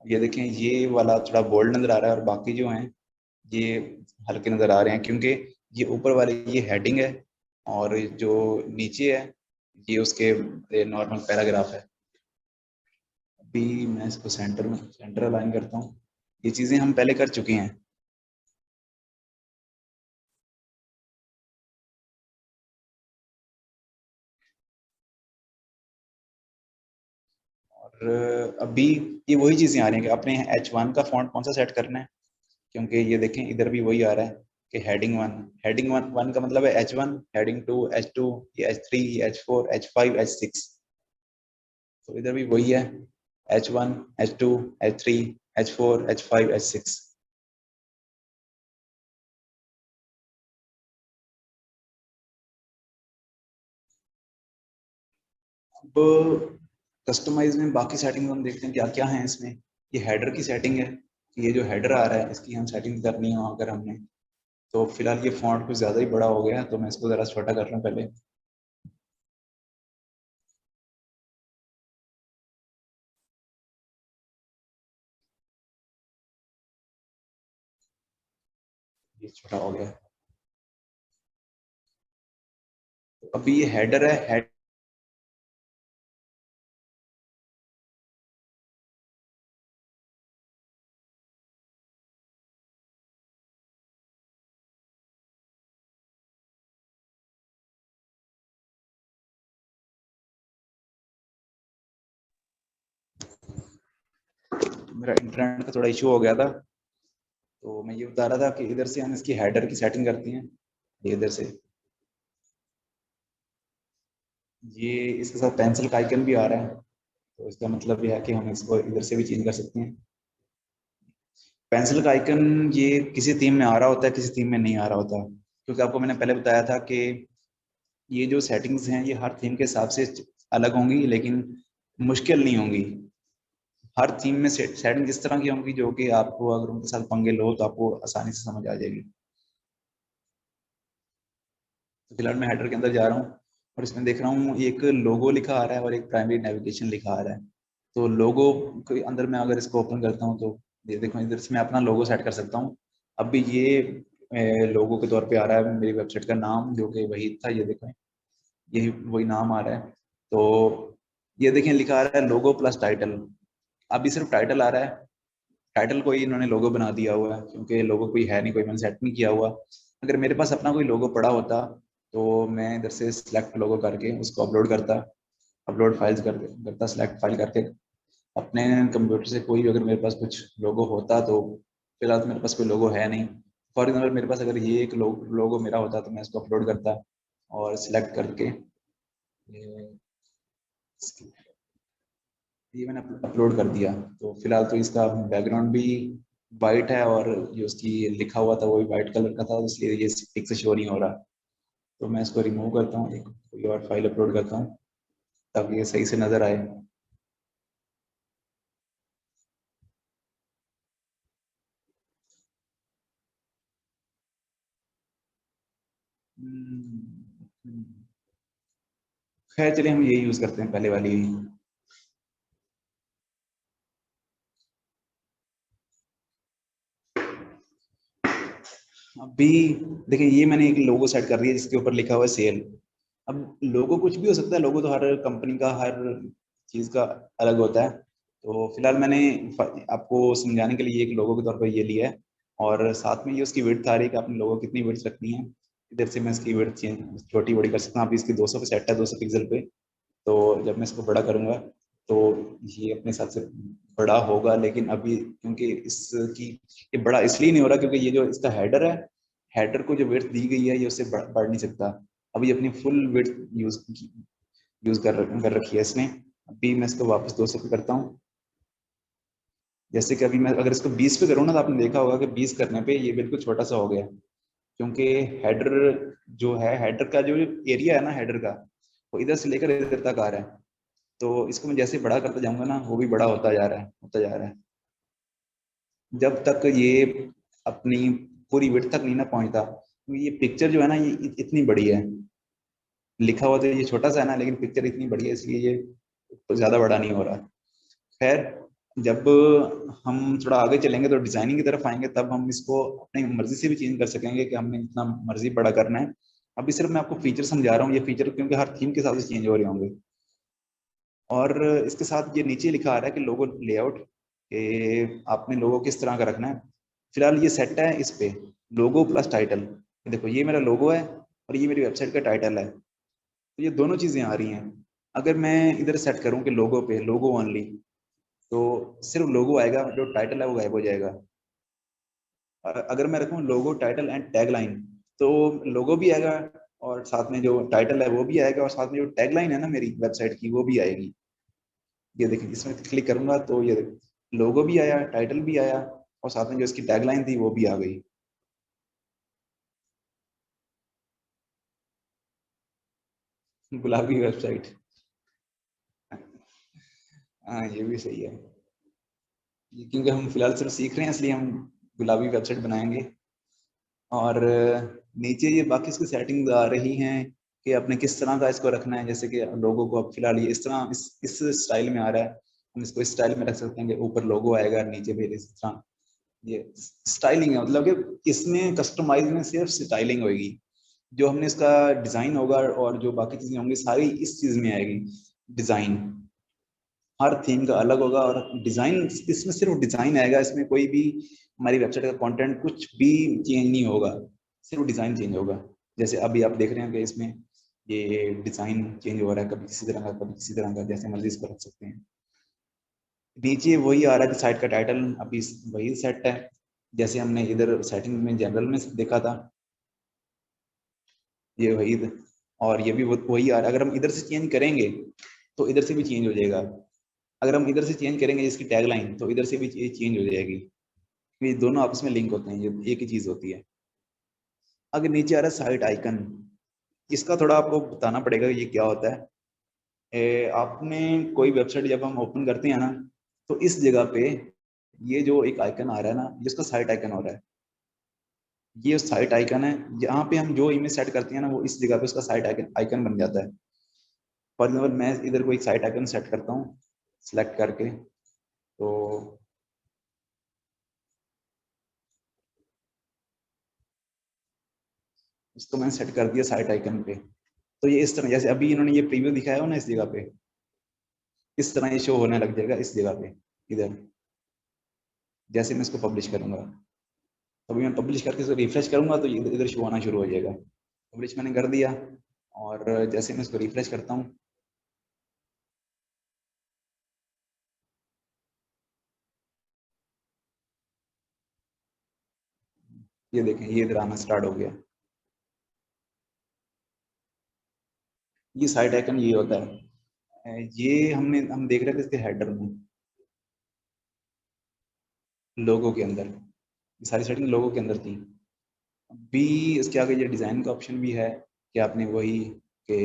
ये देखें, ये वाला थोड़ा बोल्ड नजर आ रहा है और बाकी जो हैं ये हल्के नजर आ रहे हैं, क्योंकि ये ऊपर वाली ये हेडिंग है और जो नीचे है ये उसके नॉर्मल पैराग्राफ है। अभी मैं इसको सेंटर अलाइन करता हूँ। ये चीज़ें हम पहले कर चुके हैं। और अभी ये वही चीज़ें आ रही हैं कि अपने H1 का फॉन्ट कौन सा सेट करना है, क्योंकि ये देखें इधर भी वही आ रहा है कि हेडिंग वन का मतलब है H1, हेडिंग 2 H2, ये H3, ये H4, H5, H6। तो इधर भी वही है H1, H2, H3, H4, H5, H6। अब कस्टमाइज में बाकी सेटिंग हम देखते हैं क्या क्या है इसमें। ये हेडर की सेटिंग है, ये जो हेडर आ रहा है इसकी हम सेटिंग करनी है अगर हमने। तो फिलहाल ये फॉन्ट कुछ ज़्यादा ही बड़ा हो गया है, तो मैं इसको ज़रा छोटा कर रहा हूँ पहले। ये छोटा हो गया। तो अभी ये हेडर है, मेरा इंटरनेट का थोड़ा इशू हो गया था, तो मैं ये बता रहा था कि इधर से हम इसकी हेडर की सेटिंग करते हैं। ये इधर से ये इसके साथ पेंसिल का आइकन भी आ रहा है, तो इसका मतलब ये है कि हम इसको इधर से भी चेंज कर सकते हैं। पेंसिल का आइकन ये किसी थीम में आ रहा होता है, किसी थीम में नहीं आ रहा होता, क्योंकि आपको मैंने पहले बताया था कि ये जो सेटिंग्स हैं ये हर थीम के हिसाब से अलग होंगी, लेकिन मुश्किल नहीं होंगी। हर थीम में सेटिंग इस तरह की होंगी जो कि आपको अगर उनके साथ पंगे लो तो आपको आसानी से समझ आ जाएगी। तो फिलहाल मैं हेडर के अंदर जा रहा हूँ और इसमें देख रहा हूँ एक लोगो लिखा आ रहा है और एक प्राइमरी नेविगेशन लिखा आ रहा है। तो लोगो के अंदर मैं अगर इसको ओपन करता हूँ तो ये देखो इधर से मैं अपना लोगो सेट कर सकता हूँ। अभी ये लोगो के तौर पे आ रहा है मेरी वेबसाइट का नाम, जो कि वही था। ये देखो यही वही नाम आ रहा है। तो ये देखें लिखा आ रहा है लोगो प्लस टाइटल। अभी सिर्फ टाइटल आ रहा है, टाइटल कोई इन्होंने लोगो बना दिया हुआ है, क्योंकि लोगो कोई है नहीं, कोई मैंने सेट नहीं किया हुआ। अगर मेरे पास अपना कोई लोगो पड़ा होता तो मैं इधर से सिलेक्ट लोगो करके उसको अपलोड करता, अपलोड फाइल्स करता सिलेक्ट फाइल करके अपने कंप्यूटर से। कोई भी अगर मेरे पास कुछ लोगो होता तो फिलहाल तो मेरे पास कोई लोगो है नहीं। फॉर एग्जाम्पल मेरे पास अगर ये एक लोगो मेरा होता तो मैं इसको अपलोड करता और सिलेक्ट करके ये मैंने अपलोड कर दिया। तो फिलहाल तो इसका बैकग्राउंड भी वाइट है और जो उसकी लिखा हुआ था वो भी वाइट कलर का था, इसलिए ये ठीक से शो नहीं हो रहा। तो मैं इसको रिमूव करता हूँ, एक कोई और फाइल अपलोड करता हूँ ताकि ये सही से नजर आए। खैर चलिए हम यही यूज करते हैं, पहले वाली ही। अभी देखिए ये मैंने एक लोगो सेट कर दिया जिसके ऊपर लिखा हुआ है सेल। अब लोगो कुछ भी हो सकता है, लोगो तो हर कंपनी का हर चीज का अलग होता है। तो फिलहाल मैंने आपको समझाने के लिए एक लोगो के तौर पर ये लिया है और साथ में ये उसकी विड्थ आ रही है कि आपने लोगो कितनी विड्थ रखनी है। इधर से मैं इसकी विड्थ छोटी बड़ी कर सकता हूँ। अभी इसकी 200 पे सेट है, 200 पिक्सल पे। तो जब मैं इसको बड़ा करूंगा तो ये अपने हिसाब से बड़ा होगा, लेकिन अभी क्योंकि इसकी ये बड़ा इसलिए नहीं हो रहा क्योंकि ये जो इसका हेडर है, हेडर को जो विड्थ दी गई है ये उससे बढ़ नहीं सकता। अभी अपनी फुल विड्थ यूज यूज कर रखी है इसने। अभी मैं इसको वापस 200 पे करता हूँ। जैसे कि अभी मैं अगर इसको 20 पे करूँ ना तो आपने देखा होगा कि 20 करने पे ये बिल्कुल छोटा सा हो गया, क्योंकि हेडर जो है, हेडर का जो एरिया है ना हेडर का, वो इधर से लेकर इधर तक आ रहा है। तो इसको मैं जैसे बड़ा करता जाऊंगा ना वो भी बड़ा होता जा रहा है, होता जा रहा है। जब तक ये अपनी पूरी विड्थ तक नहीं ना पहुंचता ये पिक्चर जो है ना ये इतनी बड़ी है, लिखा हुआ तो ये छोटा सा है ना, लेकिन पिक्चर इतनी बड़ी है इसलिए ये तो ज्यादा बड़ा नहीं हो रहा। खैर, जब हम थोड़ा आगे चलेंगे तो डिजाइनिंग की तरफ आएंगे, तब हम इसको अपनी मर्जी से भी चेंज कर सकेंगे कि हमने इतना मर्जी बड़ा करना है। अभी सिर्फ मैं आपको फीचर समझा रहा हूँ, ये फीचर क्योंकि हर थीम के हिसाब से चेंज हो रहे होंगे। और इसके साथ ये नीचे लिखा आ रहा है कि लोगो लेआउट, कि आपने लोगो किस तरह का रखना है। फिलहाल ये सेट है इस पे, लोगो प्लस टाइटल। देखो ये मेरा लोगो है और ये मेरी वेबसाइट का टाइटल है, तो ये दोनों चीजें आ रही हैं। अगर मैं इधर सेट करूं कि लोगो पे लोगो ओनली, तो सिर्फ लोगो आएगा, जो टाइटल है वो गायब हो जाएगा। अगर मैं रखूं लोगो टाइटल एंड टैगलाइन, तो लोगो भी आएगा और साथ में जो टाइटल है वो भी आएगा, और साथ में जो टैगलाइन है ना मेरी वेबसाइट की वो भी आएगी। ये देखिए, इसमें क्लिक करूंगा तो ये लोगो भी आया, टाइटल भी आया, और साथ में जो इसकी टैगलाइन थी वो भी आ गई। गुलाबी वेबसाइट, हाँ ये भी सही है। ये क्योंकि हम फिलहाल सिर्फ सीख रहे हैं इसलिए हम गुलाबी वेबसाइट बनाएंगे। और नीचे ये बाकी इसकी सेटिंग्स आ रही हैं कि आपने किस तरह का इसको रखना है। जैसे कि लोगो को अब फिलहाल ये इस तरह इस स्टाइल में आ रहा है, हम इसको इस स्टाइल में रख सकते हैं कि ऊपर लोगो आएगा, नीचे भी इस तरह। ये स्टाइलिंग है, मतलब कि इसमें कस्टमाइज में सिर्फ स्टाइलिंग होगी। जो हमने इसका डिजाइन होगा और जो बाकी चीजें होंगी सारी इस चीज में आएगी। डिजाइन हर थीम का अलग होगा, और डिजाइन इसमें सिर्फ डिजाइन आएगा, इसमें कोई भी हमारी वेबसाइट का कंटेंट कुछ भी चेंज नहीं होगा, सिर्फ डिजाइन चेंज होगा। जैसे अभी आप देख रहे हैं कि इसमें ये डिजाइन चेंज हो रहा है, कभी किसी तरह का कभी किसी तरह का, जैसे मर्जी इसको रख सकते हैं। नीचे वही आ रहा है कि साइट का टाइटल अभी वही सेट है जैसे हमने इधर सेटिंग में जनरल में देखा था, ये वही। और ये भी वही आ रहा है। अगर हम इधर से चेंज करेंगे तो इधर से भी चेंज हो जाएगा। अगर हम इधर से चेंज करेंगे इसकी टैगलाइन, तो इधर से भी ये चेंज हो जाएगी। ये दोनों आपस में लिंक होते हैं, ये एक ही चीज होती है। अगर नीचे आ रहा है साइट आइकन, इसका थोड़ा आपको बताना पड़ेगा ये क्या होता है। आपने कोई वेबसाइट जब हम ओपन करते हैं ना, तो इस जगह पे ये जो एक आइकन आ रहा है ना, जिसका साइट आइकन हो रहा है, ये साइट आइकन है। यहाँ पे हम जो इमेज सेट करते हैं ना, वो इस जगह पे उसका साइट आइकन आइकन बन जाता है। फॉर एग्जाम्पल मैं इधर कोई साइट आइकन सेट करता हूँ सिलेक्ट करके, तो इसको मैंने सेट कर दिया साइट आइकन पे। तो ये इस तरह, जैसे अभी इन्होंने ये प्रीव्यू दिखाया हो ना इस जगह पे, इस तरह ये शो होने लग जाएगा इस जगह पे इधर। जैसे मैं इसको पब्लिश करूंगा, अभी मैं पब्लिश करके इसको रिफ्रेश करूंगा तो ये इधर शो होना शुरू हो जाएगा। पब्लिश मैंने कर दिया, और जैसे मैं इसको रिफ्रेश करता हूँ, ये देखें ये इधर आना स्टार्ट हो गया। ये साइट आइकन ये होता है। ये हम देख रहे थे इसके हेडर में, लोगो के अंदर, ये सारी सेटिंग लोगो के अंदर थी। भी इसके आगे ये डिजाइन का ऑप्शन भी है कि आपने वही कि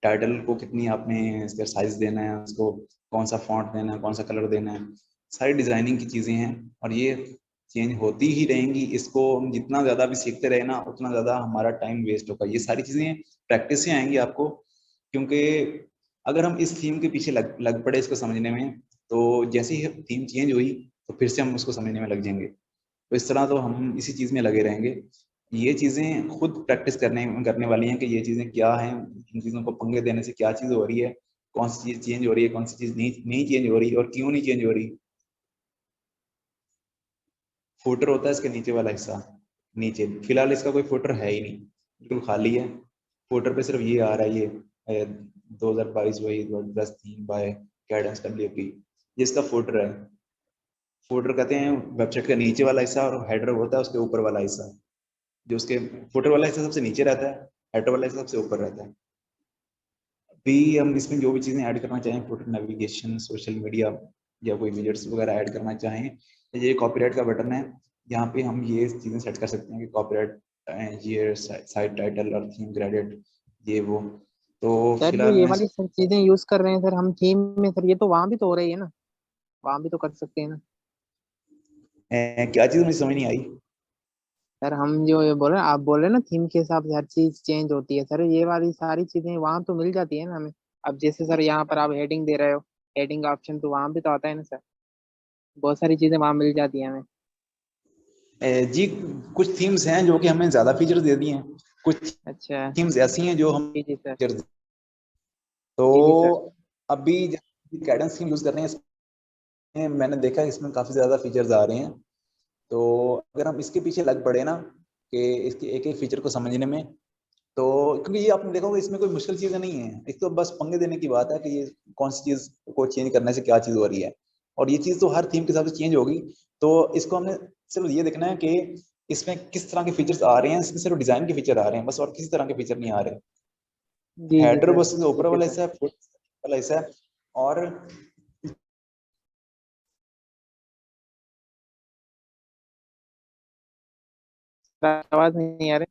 टाइटल को कितनी आपने इसका साइज देना है, उसको कौन सा फॉन्ट देना है, कौन सा कलर देना है, सारी डिजाइनिंग की चीजें हैं। और ये चेंज होती ही रहेंगी। इसको हम जितना ज्यादा भी सीखते रहे ना, उतना ज्यादा हमारा टाइम वेस्ट होगा। ये सारी चीजें प्रैक्टिस से आएंगी आपको, क्योंकि अगर हम इस थीम के पीछे लग पड़े इसको समझने में, तो जैसे ही थीम चेंज हुई तो फिर से हम उसको समझने में लग जाएंगे। तो इस तरह तो हम इसी चीज में लगे रहेंगे। ये चीजें खुद प्रैक्टिस करने वाली हैं कि ये चीजें क्या हैं, इन चीजों को पंगे देने से क्या चीज हो रही है, कौन सी चीज चेंज हो रही है, कौन सी चीज नहीं चेंज हो रही, और क्यों नहीं चेंज हो रही। फुटर होता है इसके नीचे वाला हिस्सा, नीचे फिलहाल इसका कोई फुटर है ही नहीं, बिल्कुल खाली है। फुटर पे सिर्फ ये आ रहा है, ये 2022 वही 10/3 बाय कैडेंस WP, ये इसका फुटर है। फुटर कहते हैं वेबसाइट का नीचे वाला हिस्सा, और हेडर होता है उसके ऊपर वाला हिस्सा। जो उसके फुटर वाला हिस्सा सबसे नीचे रहता है, हेडर वाला हिस्सा सबसे ऊपर रहता है। अभी हम इसमें जो भी चीजें ऐड करना चाहें, फुटर, नेविगेशन, सोशल मीडिया, या कोई विजेट्स वगैरह ऐड करना चाहें, तो ये कॉपीराइट का बटन है। यहाँ पे हम ये चीजें सेट कर सकते हैं कि कॉपीराइट, ये साइट टाइटल और थीम क्रेडिट, ये वो। तो सर जो फिलहाल ये मैं वाली सर चीजें यूज कर रहे हैं सर हम थीम में, सर ये तो वहां भी तो हो रही है ना, वहां भी तो कर सकते हैं ना। क्या चीज मुझे समझ नहीं आई। सर हम जो ये बोल रहे हैं, आप बोल रहे हैं ना थीम के हिसाब से हर चीज चेंज होती है सर, ये वाली सारी चीजें वहां तो मिल जाती है ना हमें। अब जैसे सर यहाँ पर आप हेडिंग दे रहे हो, हेडिंग का ऑप्शन तो वहां भी तो आता है ना सर, बहुत सारी चीजें वहां मिल जाती है हमें। जी कुछ थीम्स हैं जो कि हमें ज्यादा फीचर्स दे दिए हैं, कुछ अच्छा। थीम्स ऐसी हैं जो हम जी जी सर। फीचर्स। जी जी तो सर। अभी कैडेंस थीम यूज कर रहे हैं, इसमें मैंने देखा है इसमें काफी ज्यादा फीचर्स आ रहे हैं। तो अगर हम इसके पीछे लग पड़े ना कि इसके एक एक फीचर को समझने में, तो क्योंकि ये आपने देखा होगा इसमें कोई मुश्किल चीजें नहीं है, एक तो बस पंगे देने की बात है कि ये कौन सी चीज को चेंज करने से क्या चीज हो रही है, और ये चीज तो हर थीम के हिसाब से चेंज होगी। तो इसको हमने सिर्फ ये देखना है कि इसमें किस तरह के फीचर्स आ रहे हैं, इसमें सिर्फ डिजाइन के फीचर आ रहे हैं बस, और किसी तरह के फीचर नहीं आ रहे। जी जी हेडर सर। बस ऊपर ठीक है वाला सर। हिस्सा है, फुट वाला हिस्सा है, और आवाज नहीं आ रही।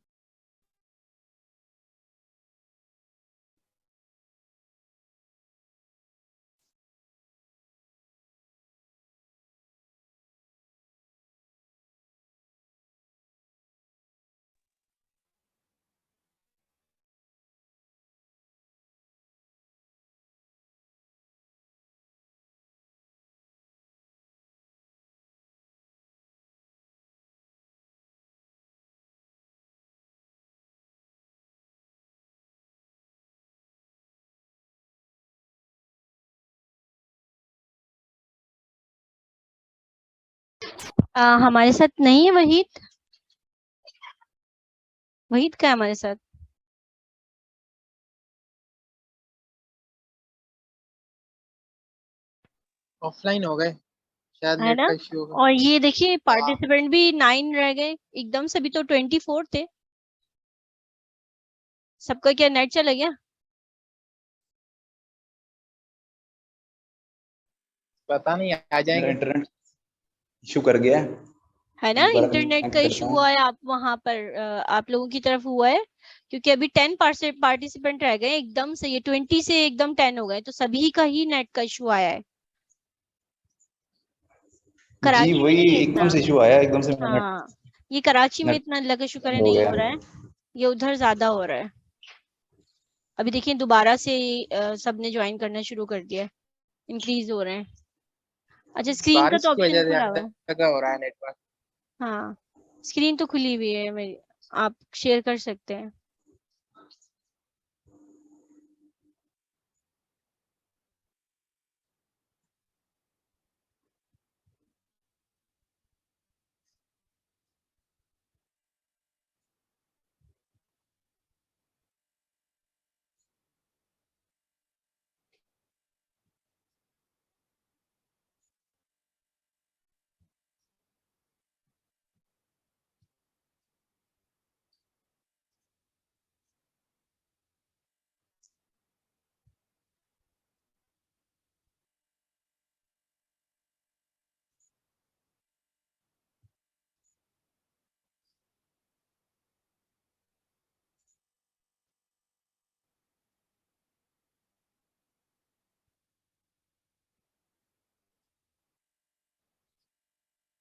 हमारे साथ नहीं है वहीद। वहीद क्या है हमारे साथ? ऑफलाइन हो गए, शायद है नेट ना? का इश्यू होगा। और ये देखिए हाँ। पार्टिसिपेंट भी 9 रह गए एकदम से, भी तो 24 थे। सबका क्या नेट चला गया? पता नहीं, आ मेरा जाएंगे। इंटरनेट इशू कर गया है, है ना, दोबारा इंटरनेट का कनेक्ट करता इशू हूँ। हुआ है आप वहां पर, आप लोगों की तरफ हुआ है? क्योंकि अभी 10 पार्टिसिपेंट रह गए एकदम से, ये 20 से एकदम 10 हो गए, तो सभी का ही नेट का इशू आया है। जी कराची में वही नहीं है एकदम इतना। से इशू आया, एकदम से मेरा नेट हाँ, ये कराची में नेट इतना अल्लाह का शुक्र है हो नहीं गया। हो रहा है। ये उधर ज्यादा हो रहा है। अभी देखिए दोबारा से सबने ज्वाइन करना शुरू कर दिया है, इंक्रीज हो रहे हैं। अच्छा, स्क्रीन का बारिश तो की ऑप्शन वजह से खुला हुआ है। ज्यादा हो रहा है नेटवर्क। हाँ, स्क्रीन तो खुली हुई है मेरी, आप शेयर कर सकते हैं।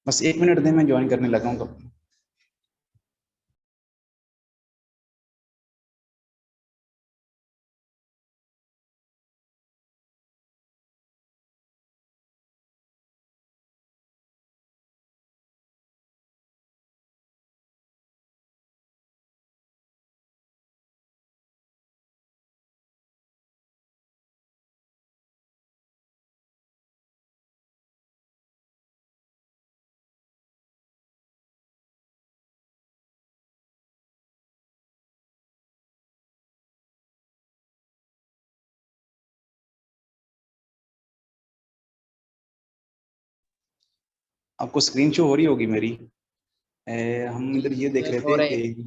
बस 1 मिनट दें, मैं ज्वाइन करने लगा हूँ कब। आपको स्क्रीन शो हो रही होगी मेरी। हम जी इधर ये देख रहे हो थे रहे हैं। कि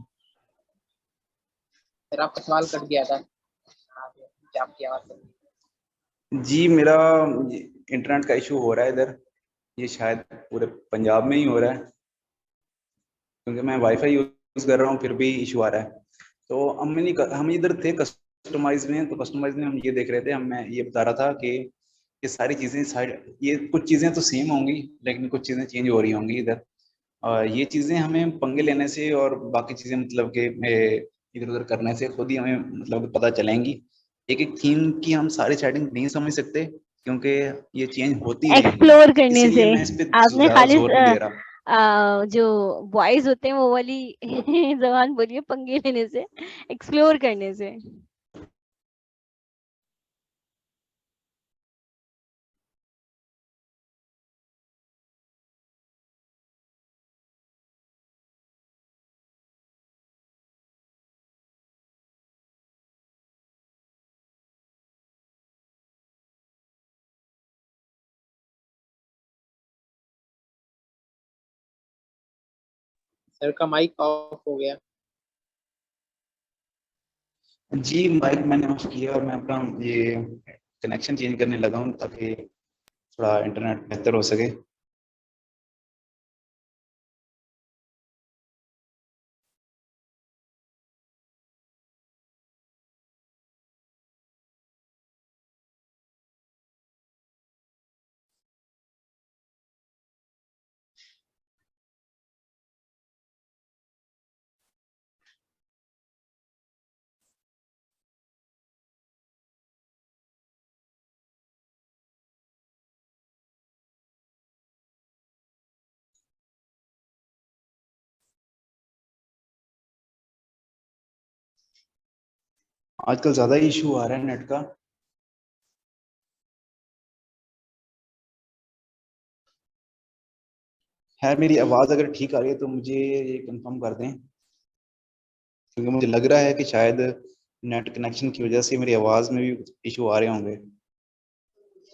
फिर आपका सवाल कट गया था। हाँ, क्या आपकी आवाज कट गई। जी मेरा इंटरनेट का इशू हो रहा है इधर, ये शायद पूरे पंजाब में ही हो रहा है, क्योंकि मैं वाईफाई यूज कर रहा हूँ फिर भी इशू आ रहा है। तो हम इधर थे कस्टमाइज में, तो कस्टमाइज में हम ये देख रहे थे, हम मैं ये बता रहा था कि ये सारी चीजें साइड, ये कुछ चीजें तो सेम होंगी लेकिन कुछ चीजें चेंज हो रही होंगी इधर। ये चीजें हमें पंगे लेने से और बाकी चीजें मतलब कि इधर उधर करने से खुद ही हमें मतलब पता चलेंगी। एक एक थीम की हम सारी सेटिंग नहीं समझ सकते क्योंकि ये चेंज होती रहेंगी, एक्सप्लोर करने इसीलिए से मैं इस पे आपने ज्यादा खाली जोर नहीं दे रहा। जो बॉयज होते हैं वो वाली जबान बोलिए, पंगे लेने से, एक्सप्लोर करने से। सर का माइक ऑफ हो गया। जी माइक मैंने ऑफ किया और मैं अपना ये कनेक्शन चेंज करने लगा हूँ ताकि थोड़ा इंटरनेट बेहतर हो सके। आजकल ज्यादा इशू आ रहा है नेट का। खैर मेरी आवाज अगर ठीक आ रही है तो मुझे ये कंफर्म कर दें, क्योंकि मुझे लग रहा है कि शायद नेट कनेक्शन की वजह से मेरी आवाज में भी इशू आ रहे होंगे।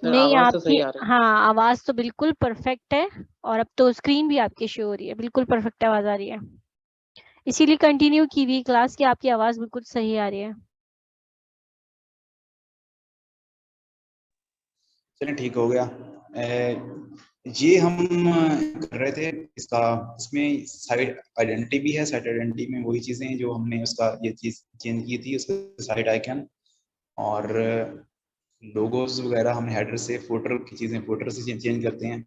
सर नहीं, आवाज तो आपकी सही आ रही है। हाँ आवाज तो बिल्कुल परफेक्ट है, और अब तो स्क्रीन भी आपकी शो हो रही है, बिल्कुल परफेक्ट आवाज आ रही है। इसीलिए कंटिन्यू की हुई क्लास की आपकी आवाज बिल्कुल सही आ रही है। चलिए ठीक हो गया। ये हम कर रहे थे इसका, इसमें साइट आइडेंटिटी भी है। साइट आइडेंटिटी में वही चीजें हैं जो हमने उसका ये चीज चेंज की थी, उसका साइट आइकन और लोगोज वगैरह हमने हेडर से, फुटर की चीजें फुटर से चेंज करते हैं।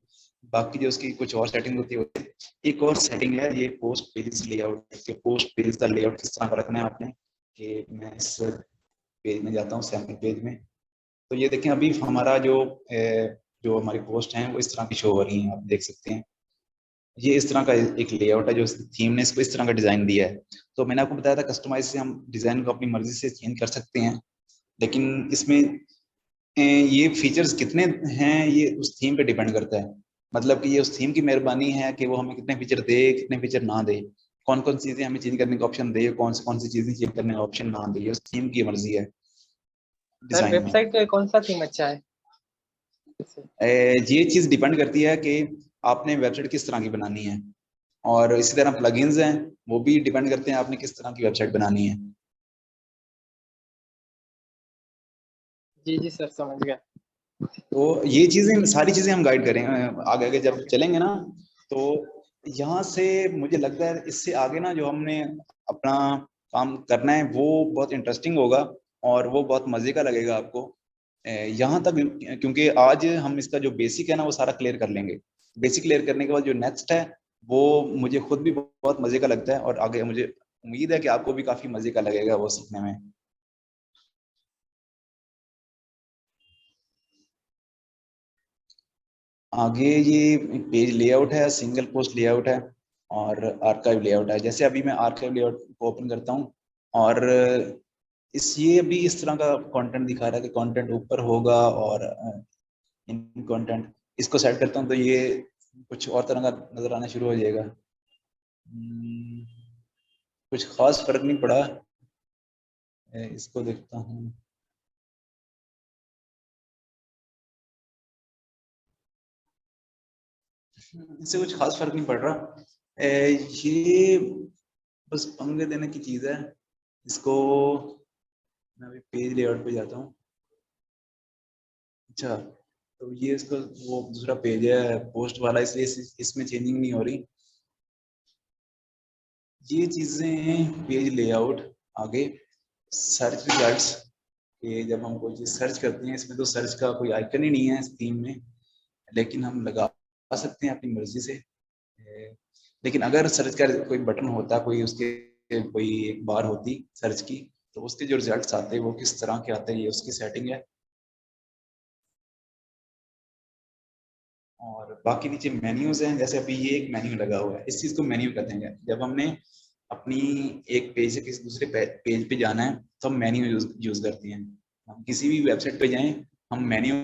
बाकी जो उसकी कुछ और सेटिंग होती है, एक और सेटिंग है ये पोस्ट पेज लेआउट के। पोस्ट पेज का लेआउट किस तरह का रखना है आपने, कि मैं इस पेज में जाता हूँ, सैम्पल पेज में। तो ये देखें अभी हमारा जो हमारी पोस्ट हैं वो इस तरह की शो हो रही हैं, आप देख सकते हैं। ये इस तरह का एक लेआउट है जो थीम ने इसको इस तरह का डिजाइन दिया है। तो मैंने आपको बताया था कस्टमाइज से हम डिजाइन को अपनी मर्जी से चेंज कर सकते हैं, लेकिन इसमें ये फीचर्स कितने हैं ये उस थीम पे डिपेंड करता है। मतलब कि ये उस थीम की मेहरबानी है कि वो हमें कितने फीचर दे, कितने फीचर ना दे, कौन कौन सी चीजें हमें चेंज करने का ऑप्शन दे, कौन सी चीजें चेंज करने का ऑप्शन ना दे, ये उस थीम की मर्जी है सर डिजाइन में। वेबसाइट का कौन सा थीम अच्छा है? ये चीज डिपेंड करती है कि आपने वेबसाइट किस तरह की बनानी है, और इसी तरह प्लगइन्स हैं वो भी डिपेंड करते हैं आपने किस तरह की वेबसाइट बनानी है। जी जी सर समझ गया। तो ये चीजें सारी चीजें हम गाइड करें आगे आगे जब चलेंगे ना। तो यहाँ से मुझे लगता है इससे आगे ना जो हमने अपना काम करना है वो बहुत इंटरेस्टिंग होगा और वो बहुत मजे का लगेगा आपको। यहाँ तक क्योंकि आज हम इसका जो बेसिक है ना वो सारा क्लियर कर लेंगे। बेसिक क्लियर करने के बाद जो नेक्स्ट है वो मुझे खुद भी बहुत मजे का लगता है, और आगे मुझे उम्मीद है कि आपको भी काफी मजे का लगेगा वो सीखने में। आगे ये पेज लेआउट है, सिंगल पोस्ट लेआउट है और आर्काइव लेआउट है। जैसे अभी मैं आर्काइव लेआउट को ओपन करता हूँ और इस ये अभी इस तरह का कंटेंट दिखा रहा है कि कंटेंट ऊपर होगा और इन कंटेंट, इसको सेट करता हूँ तो ये कुछ और तरह का नजर आना शुरू हो जाएगा। कुछ खास फर्क नहीं पड़ा। इसको देखता हूँ। इससे कुछ खास फर्क नहीं पड़ रहा। ये बस पंगे देने की चीज है। इसको मैं अभी पेज लेआउट पे जाता हूँ। अच्छा, तो ये इसका वो दूसरा पेज है पोस्ट वाला, इसलिए इसमें चेंजिंग नहीं हो रही। ये चीजें पेज लेआउट। आगे सर्च रिजल्ट्स, कि जब हम कोई चीज सर्च करते हैं इसमें तो सर्च का कोई आइकन ही नहीं है इस थीम में, लेकिन हम लगा सकते हैं अपनी मर्जी से। लेकिन अगर सर्च का कोई बटन होता, कोई उसके कोई एक बार होती सर्च की, तो उसके जो रिजल्ट्स आते हैं वो किस तरह के आते हैं, ये उसकी सेटिंग है। और बाकी नीचे मेन्यूज हैं, जैसे अभी ये एक मेन्यू लगा हुआ है, इस चीज को मेन्यू कहते हैं। जब हमने अपनी एक पेज से किसी दूसरे पेज पे जाना है तो हम मेन्यू यूज करते हैं। हम किसी भी वेबसाइट पे जाएं, हम मेन्यू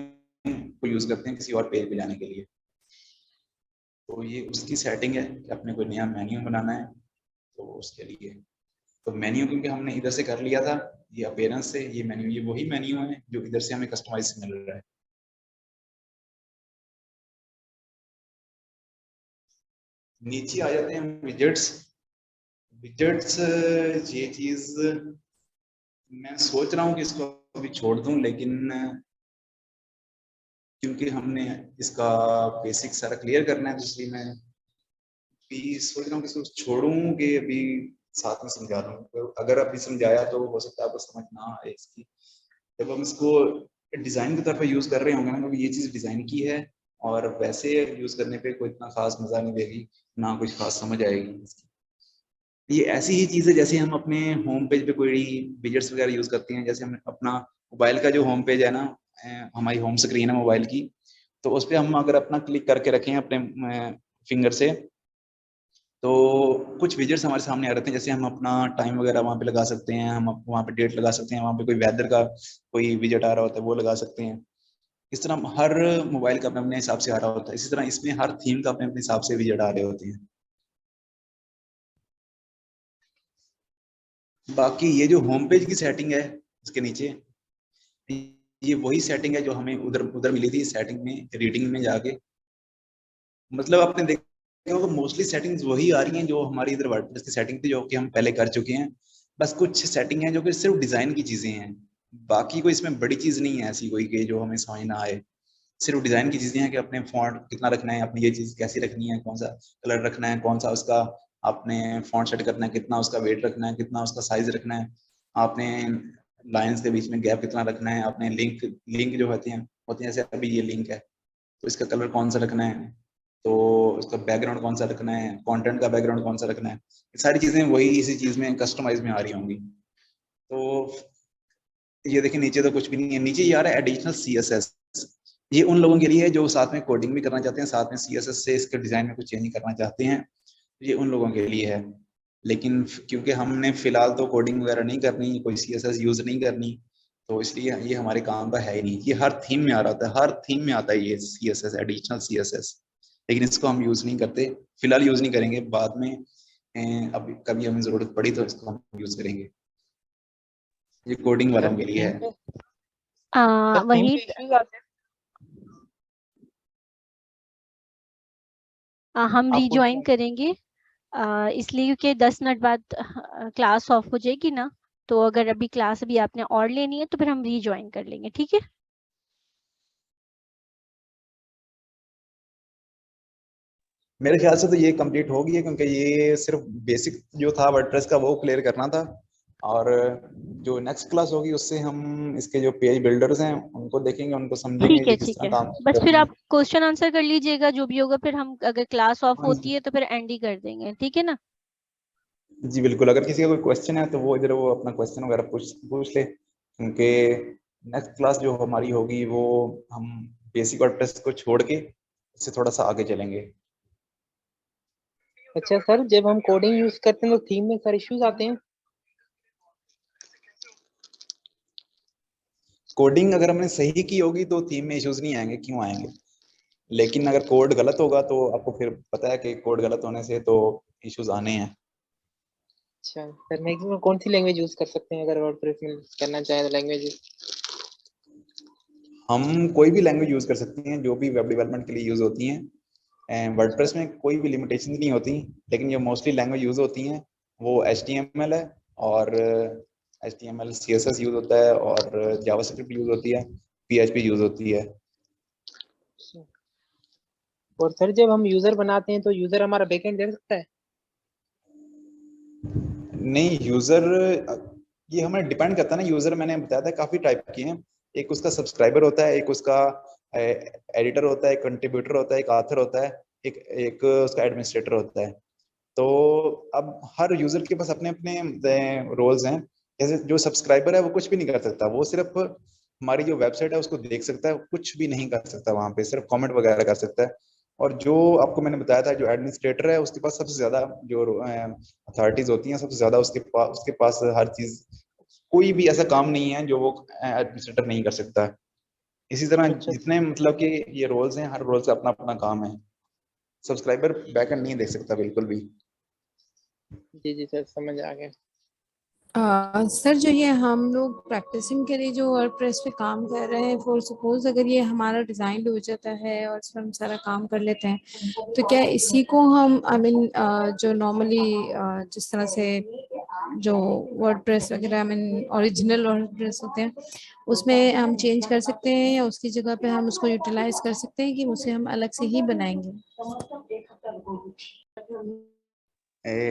को यूज करते हैं किसी और पेज पे जाने के लिए। तो ये उसकी सेटिंग है कि अपने कोई नया मेन्यू बनाना है तो उसके लिए। तो मेन्यू क्योंकि हमने इधर से कर लिया था, ये अपीयरेंस से ये मेन्यू, ये वही मेन्यू है जो इधर से हमें कस्टमाइज मिल रहा है। नीचे आ जाते हैं विजेट्स। विजेट्स ये चीज मैं सोच रहा हूँ कि इसको अभी छोड़ दूं, लेकिन क्योंकि हमने इसका बेसिक सारा क्लियर करना है, तो इसलिए मैं भी सोच रहा हूँ कि इसको छोड़ूं कि अभी साथ में समझा दूं। तो अगर अभी समझाया तो हो सकता है आपको समझ ना आए इसकी। जब हम इसको डिजाइन के तौर पर यूज कर रहे होंगे ना, क्योंकि ये चीज डिजाइन की है और वैसे यूज करने पे कोई इतना खास मजा नहीं देगी, ना कुछ खास समझ आएगी इसकी। ये ऐसी ही चीज है जैसे हम अपने होम पेज पे कोई विजेट्स वगैरह यूज करते हैं। जैसे हम अपना मोबाइल का जो होम पेज है ना, हमारी होम स्क्रीन है मोबाइल की, तो उस पर हम अगर अपना क्लिक करके रखें अपने फिंगर से, तो कुछ विजेट्स हमारे सामने आ जाते हैं। जैसे हम अपना टाइम वगैरह वहाँ पे लगा सकते हैं, हम वहाँ पे डेट लगा सकते हैं, वहाँ पे कोई वेदर का कोई विजेट आ रहा होता है वो लगा सकते हैं। इस तरह हर मोबाइल का अपने अपने हिसाब से आ रहा होता है, इसी तरह इसमें हर थीम का अपने अपने हिसाब से विजेट आ रहे होते हैं। बाकी ये जो होम पेज की सेटिंग है इसके नीचे, ये वही सेटिंग है जो हमें उधर उधर मिली थी सेटिंग में, रीडिंग में जाके। मतलब आपने देखा होगा मोस्टली सेटिंग्स वही आ रही हैं जो हमारी इधर वर्डप्रेस की सेटिंग थी, जो कि हम पहले कर चुके हैं। बस कुछ सेटिंग है जो कि सिर्फ डिजाइन की चीजें हैं, बाकी कोई इसमें बड़ी चीज नहीं है ऐसी कोई कि जो हमें समझ ना आए। सिर्फ डिजाइन की चीजें हैं कि अपने फॉन्ट कितना रखना है, अपनी ये चीज कैसी रखनी है, कौन सा कलर रखना है, कौन सा उसका आपने फॉन्ट सेट करना है, कितना उसका वेट रखना है, कितना उसका साइज रखना है, आपने लाइंस के बीच में गैप कितना रखना है, आपने लिंक लिंक जो होती हैं जैसे अभी ये लिंक है तो इसका कलर कौन सा रखना है, तो उसका बैकग्राउंड कौन सा रखना है, कंटेंट का बैकग्राउंड कौन सा रखना है। ये सारी चीजें वही इसी चीज में कस्टमाइज में आ रही होंगी। तो ये देखिए नीचे तो कुछ भी नहीं है, नीचे ये आ रहा है एडिशनल CSS। ये उन लोगों के लिए है जो साथ में कोडिंग भी करना चाहते हैं, साथ में CSS से इसके डिजाइन में कुछ चेंज करना चाहते हैं, ये उन लोगों के लिए है। लेकिन क्योंकि हमने फिलहाल तो कोडिंग वगैरह नहीं करनी, कोई CSS यूज नहीं करनी, तो इसलिए ये हमारे काम का है ही नहीं। ये हर थीम में आ रहा था, हर थीम में आता है ये CSS, एडिशनल CSS, लेकिन इसको हम यूज नहीं करते, फिलहाल यूज नहीं करेंगे, बाद में अब कभी हमें जरूरत पड़ी तो इसको हम यूज करेंगे। ये कोडिंग सर वालों के लिए थीम है। पे सर थीम वही पे इश्यूज आते हैं। हम आप बोल रिज्वाइन रहे करेंगे, इसलिए क्योंकि 10 मिनट बाद क्लास ऑफ हो जाएगी ना, तो अगर अभी क्लास अभी आपने और लेनी है तो फिर हम रिज्वाइन कर लेंगे, ठीक है। मेरे ख्याल से तो ये कंप्लीट हो गई है, क्योंकि ये सिर्फ बेसिक जो था वर्डप्रेस का वो क्लियर करना था। और जो नेक्स्ट क्लास होगी उससे हम इसके जो पेज बिल्डर्स हैं उनको देखेंगे, उनको समझेंगे ठीक है, ये किस ठीक तरह है। काम बस फिर करते आप हैं। क्वेश्चन आंसर कर लीजिएगा जो भी होगा, फिर हम अगर क्लास ऑफ हाँ होती है तो फिर एंड ही कर देंगे, ठीक है ना। जी बिल्कुल, अगर किसी का कोई क्वेश्चन है तो वो इधर वो अपना क्वेश्चन वगैरह पूछ पूछ ले, क्योंकि नेक्स्ट क्लास जो हमारी होगी वो हम बेसिक वर्डप्रेस को छोड़ के इससे थोड़ा सा आगे चलेंगे। अच्छा सर, जब हम कोडिंग यूज करते हैं तो थीम में सर इश्यूज आते हैं। कोडिंग अगर हमने सही की होगी तो थीम में इश्यूज नहीं आएंगे, क्यों आएंगे। लेकिन अगर कोड गलत होगा तो आपको फिर पता है कि कोड गलत होने से तो इश्यूज आने हैं। अच्छा सर, मैक्सिमम कौन सी लैंग्वेज यूज कर सकते हैं अगर वर्डप्रेस में करना चाहे तो लैंग्वेज। हम कोई भी लैंग्वेज यूज कर सकते हैं जो भी वेब डेवलपमेंट के लिए यूज होती हैं। वर्डप्रेस में कोई भी लिमिटेशन नहीं होती, लेकिन जो मोस्टली लैंग्वेज यूज होती हैं वो HTML है, और HTML CSS यूज होता है, और जावास्क्रिप्ट यूज होती है, PHP यूज होती है। और सर जब हम यूजर बनाते हैं तो यूजर हमारा बैकएंड दे सकता है। नहीं, यूजर ये हमें डिपेंड करता है ना। यूजर मैंने बताया था काफी टाइप के हैं, एक उसका सब्सक्राइबर होता है, एक उसका एडिटर होता है, एक कंट्रीब्यूटर होता है, एक ऑथर होता है, एक एक उसका एडमिनिस्ट्रेटर होता है। तो अब हर यूजर के पास अपने अपने रोल्स हैं। जैसे जो सब्सक्राइबर है वो कुछ भी नहीं कर सकता, वो सिर्फ हमारी जो वेबसाइट है उसको देख सकता है, कुछ भी नहीं कर सकता वहां पे, सिर्फ कमेंट वगैरह कर सकता है। और जो आपको मैंने बताया था, जो एडमिनिस्ट्रेटर है उसके पास सबसे ज्यादा जो अथॉरिटीज होती हैं, सबसे ज्यादा उसके पास हर चीज, कोई भी ऐसा काम नहीं है जो वो एडमिनिस्ट्रेटर नहीं कर सकता। इसी तरह अच्छा जितने मतलब कि ये रोल्स हैं, हर रोल का अपना अपना काम है। सब्सक्राइबर बैकएंड नहीं देख सकता बिल्कुल भी। जी जी सर, समझ आ गया। सर जो ये हम लोग प्रैक्टिसिंग के लिए जो वर्डप्रेस पे काम कर रहे हैं, फॉर सपोज अगर ये हमारा डिजाइन हो जाता है और इस पर हम सारा काम कर लेते हैं, तो क्या इसी को हम आई मीन जो नॉर्मली जिस तरह से जो वर्डप्रेस वगैरह आई मीन ओरिजिनल वर्डप्रेस होते हैं उसमें हम चेंज कर सकते हैं, या उसकी जगह पे हम उसको यूटिलाइज कर सकते हैं कि उसे हम अलग से ही बनाएंगे?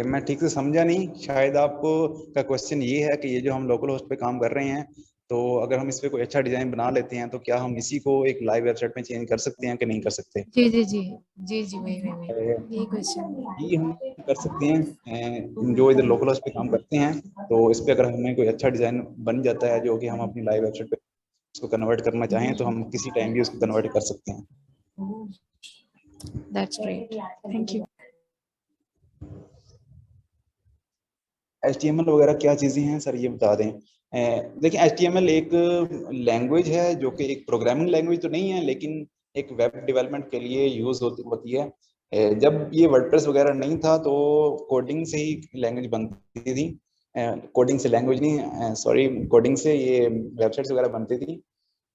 मैं ठीक से समझा नहीं, शायद आपको का क्वेश्चन ये है कि ये जो हम लोकल होस्ट पे काम कर रहे हैं, तो अगर हम इस पे कोई अच्छा डिजाइन बना लेते हैं तो क्या हम इसी को एक लाइव वेबसाइट में चेंज कर सकते हैं कि नहीं कर सकते। जी जी जी। जी जी वही अ, यही क्वेश्चन जी हम कर सकते हैं। जो इधर लोकल होस्ट पे काम करते हैं, तो इस पे अगर हमें कोई अच्छा डिजाइन बन जाता है जो कि हम अपनी लाइव वेबसाइट पे उसको कन्वर्ट करना चाहें, तो हम किसी टाइम भी उसको कन्वर्ट कर सकते हैं। That's great, thank you. HTML वगैरह क्या चीजें हैं सर, ये बता दें। देखिए HTML एक लैंग्वेज है जो कि एक प्रोग्रामिंग लैंग्वेज तो नहीं है, लेकिन एक वेब डेवलपमेंट के लिए यूज होती है। जब ये वर्डप्रेस वगैरह नहीं था तो कोडिंग से ही लैंग्वेज बनती थी। कोडिंग से लैंग्वेज नहीं, सॉरी, कोडिंग से ये वेबसाइट्स वगैरह बनती थी।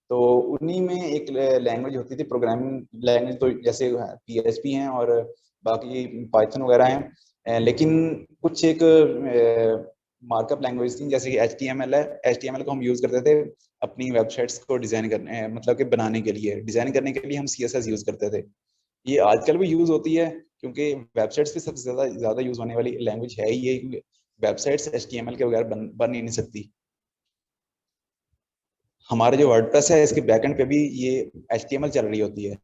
तो उन्हीं में एक लैंग्वेज होती थी प्रोग्रामिंग लैंग्वेज, तो जैसे PHP हैं और बाकी पाइथन वगैरह हैं। लेकिन कुछ एक मार्कअप लैंग्वेज थी, जैसे कि HTML है। HTML को हम यूज करते थे अपनी वेबसाइट्स को डिजाइन करने, मतलब कि बनाने के लिए, डिजाइन करने के लिए हम CSS यूज करते थे। ये आजकल भी यूज होती है, क्योंकि वेबसाइट्स पे सबसे ज्यादा ज्यादा यूज होने वाली लैंग्वेज है ही ये। वेबसाइट्स HTML के बगैर बन ही नहीं सकती। हमारे जो वर्डप्रेस है इसके बैकएंड पे भी ये HTML चल रही होती है,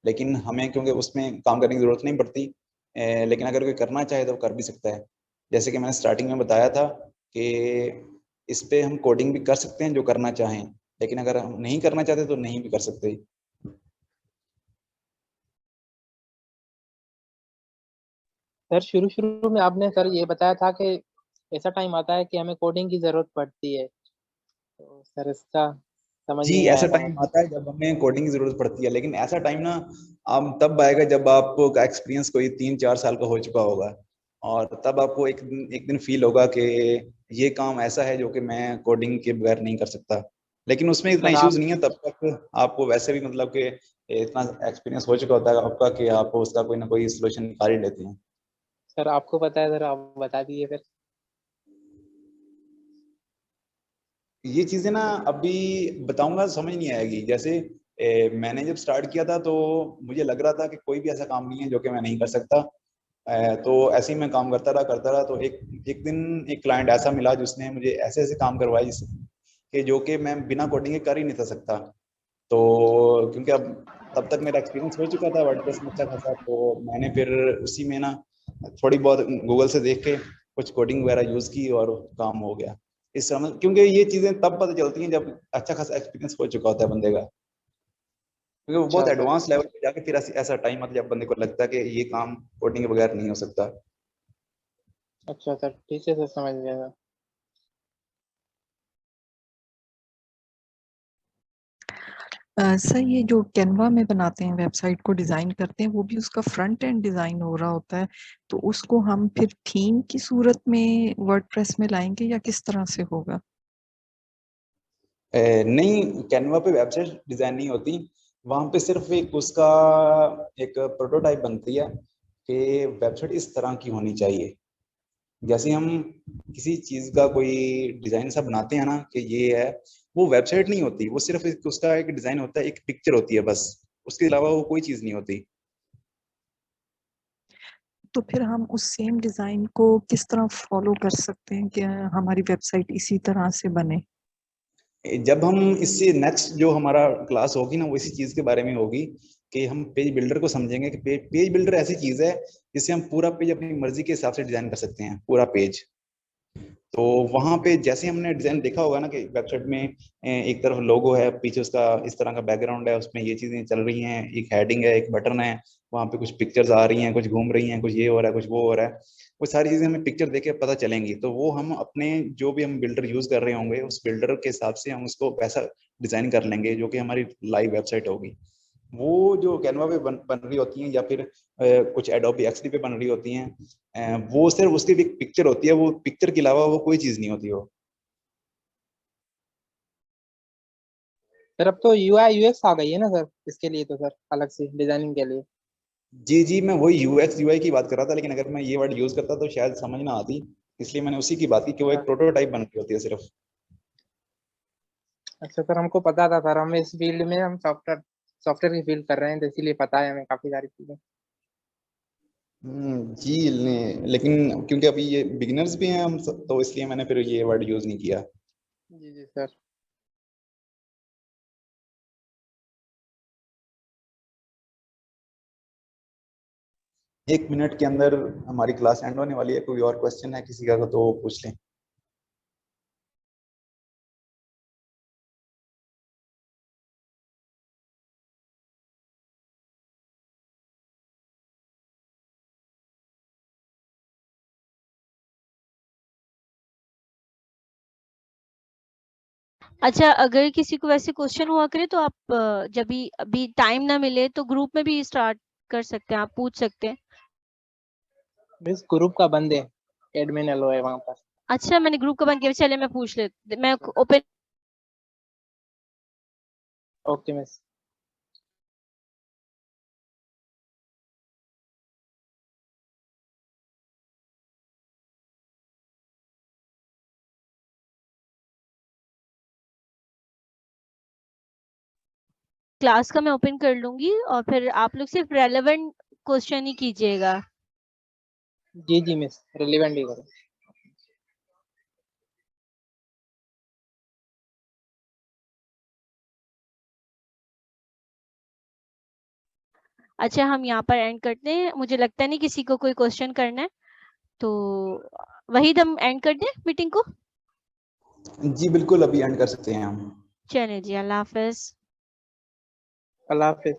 लेकिन हमें क्योंकि उसमें काम करने की जरूरत नहीं पड़ती। लेकिन अगर कोई करना चाहे तो कर भी सकता है। जैसे कि मैंने स्टार्टिंग में बताया था कि इस पे हम कोडिंग भी कर सकते हैं जो करना चाहें, लेकिन अगर हम नहीं करना चाहते तो नहीं भी कर सकते। सर शुरू शुरू में आपने सर ये बताया था कि ऐसा टाइम आता है कि हमें कोडिंग की जरूरत पड़ती है, तो सर इसका समझ जी, नहीं ऐसा आया था। टाइम आता है जब हमें कोडिंग की जरूरत पड़ती है, लेकिन ऐसा टाइम ना आप तब आएगा जब आपका एक्सपीरियंस कोई 3-4 साल का हो चुका होगा, और तब आपको एक दिन फील होगा कि ये काम ऐसा है जो कि मैं कोडिंग के बगैर नहीं कर सकता। लेकिन उसमें इतना सर आप इश्यूज नहीं है, तब तक आपको वैसे भी मतलब कि इतना एक्सपीरियंस हो चुका होता है आपका कि आप उसका कोई ना कोई सोल्यूशन निकाल ही लेते हैं। सर आपको पता है, सर आप बता दीजिए फिर। ये चीजें ना अभी बताऊंगा समझ नहीं आएगी। जैसे मैंने जब स्टार्ट किया था तो मुझे लग रहा था कि कोई भी ऐसा काम नहीं है जो कि मैं नहीं कर सकता। तो ऐसे ही मैं काम करता रहा, तो एक दिन एक क्लाइंट ऐसा मिला जिसने मुझे ऐसे ऐसे काम करवाए जिस कि जो कि मैं बिना कोडिंग के कर ही नहीं था सकता। तो क्योंकि अब तब तक मेरा एक्सपीरियंस हो चुका था वर्डप्रेस में अच्छा खासा, तो मैंने फिर उसी में ना थोड़ी बहुत गूगल से देख के कुछ कोडिंग वगैरह यूज की और काम हो गया। इस समझ, क्योंकि ये चीजें तब पता चलती हैं जब अच्छा खासा एक्सपीरियंस हो चुका होता है बंदे का, क्योंकि वो बहुत अच्छा सर। एडवांस लेवल पे जाके फिर ऐसा टाइम आता है जब बंदे को लगता है कि ये काम कोडिंग के बगैर नहीं हो सकता। अच्छा सर, ठीक है सर, समझ गया सर। सर ये जो कैनवा में बनाते हैं, वेबसाइट को डिजाइन करते हैं, वो भी उसका फ्रंट एंड डिजाइन हो रहा होता है, तो उसको हम फिर थीम की सूरत में वर्डप्रेस में लाएंगे या किस तरह से होगा? नहीं, कैनवा पे वेबसाइट डिजाइन नहीं होती। वहां पे सिर्फ एक उसका एक प्रोटोटाइप बनती है कि वेबसाइट इस तरह की होनी चाहिए। जैसे हम किसी चीज का कोई डिजाइन सा बनाते हैं ना कि ये है, वो वेबसाइट नहीं होती, वो सिर्फ उसका एक डिजाइन होता है, एक पिक्चर होती है बस। उसके अलावा वो कोई चीज नहीं होती। तो फिर हम उस सेम डिजाइन को किस तरह फॉलो कर सकते हैं कि हमारी वेबसाइट इसी तरह से बने? जब हम इससे नेक्स्ट जो हमारा क्लास होगी ना वो इसी चीज के बारे में होगी कि हम पेज बिल्डर को समझेंगे कि पेज बिल्डर ऐसी चीज है जिससे हम पूरा पेज अपनी मर्जी के हिसाब से डिजाइन कर सकते हैं, पूरा पेज। तो वहां पे जैसे हमने डिजाइन देखा होगा ना कि वेबसाइट में एक तरफ लोगो है, पीछे उसका इस तरह का बैकग्राउंड है, उसमें ये चीजें चल रही हैं, एक हेडिंग है, एक बटन है, वहां पे कुछ पिक्चर्स आ रही हैं, कुछ घूम रही हैं, कुछ ये हो रहा है, कुछ वो हो रहा है, वो सारी चीजें हमें पिक्चर देख के पता चलेंगी। तो वो हम अपने जो भी हम बिल्डर यूज कर रहे होंगे उस बिल्डर के हिसाब से हम उसको वैसा डिजाइन कर लेंगे जो कि हमारी लाइव वेबसाइट होगी। वो जो कैनवा पे बन रही होती हैं या फिर कुछ एडोबी एक्सडी पे बन रही होती हैं, वो सिर्फ उसकी एक पिक्चर होती है, वो पिक्चर के अलावा वो कोई चीज नहीं होती वो। सर अब तो यूआई यूएक्स आ गई है ना सर, इसके लिए तो सर अलग से डिजाइनिंग के लिए। जी जी, मैं वही यूएक्स यूआई की बात कर रहा था, लेकिन अगर मैं ये वर्ड यूज करता तो शायद समझ ना आती, इसलिए मैंने उसी की बात की कि वो एक प्रोटोटाइप बन रही होती है सिर्फ। अच्छा सर, हमको पता था सर, हम इस फील्ड में हम सॉफ्टवेयर सॉफ्टवेयर की फील्ड कर रहे हैं, तो इसीलिए पता है हमें काफी सारी चीजें। जी, लेकिन क्योंकि अभी ये बिगिनर्स भी हैं हम सब, तो इसलिए मैंने फिर ये वर्ड यूज नहीं किया। जी जी सर। 1 मिनट के अंदर हमारी क्लास एंड होने वाली है। कोई और क्वेश्चन है किसी का तो पूछ लें। अच्छा, अगर किसी को वैसे क्वेश्चन हुआ करे तो आप जब भी अभी टाइम ना मिले तो ग्रुप में भी स्टार्ट कर सकते हैं, आप पूछ सकते हैं। बस ग्रुप का बंद है, एडमिन एलो है वहां पर। अच्छा, मैंने ग्रुप का बंद किया, चलिए मैं पूछ लेती, मैं ओपन। Okay miss. क्लास का मैं ओपन कर लूंगी और फिर आप लोग सिर्फ रेलेवेंट क्वेश्चन ही कीजिएगा। जी जी मिस, रिलेवेंट ही करो। अच्छा, हम यहाँ पर एंड करते हैं, मुझे लगता नहीं किसी को कोई क्वेश्चन करना है, तो वहीद हम एंड कर दें मीटिंग को। जी बिल्कुल, अभी एंड कर सकते हैं हम। चलिए जी, अल्लाह हाफिज। अल्लाह हाफिज।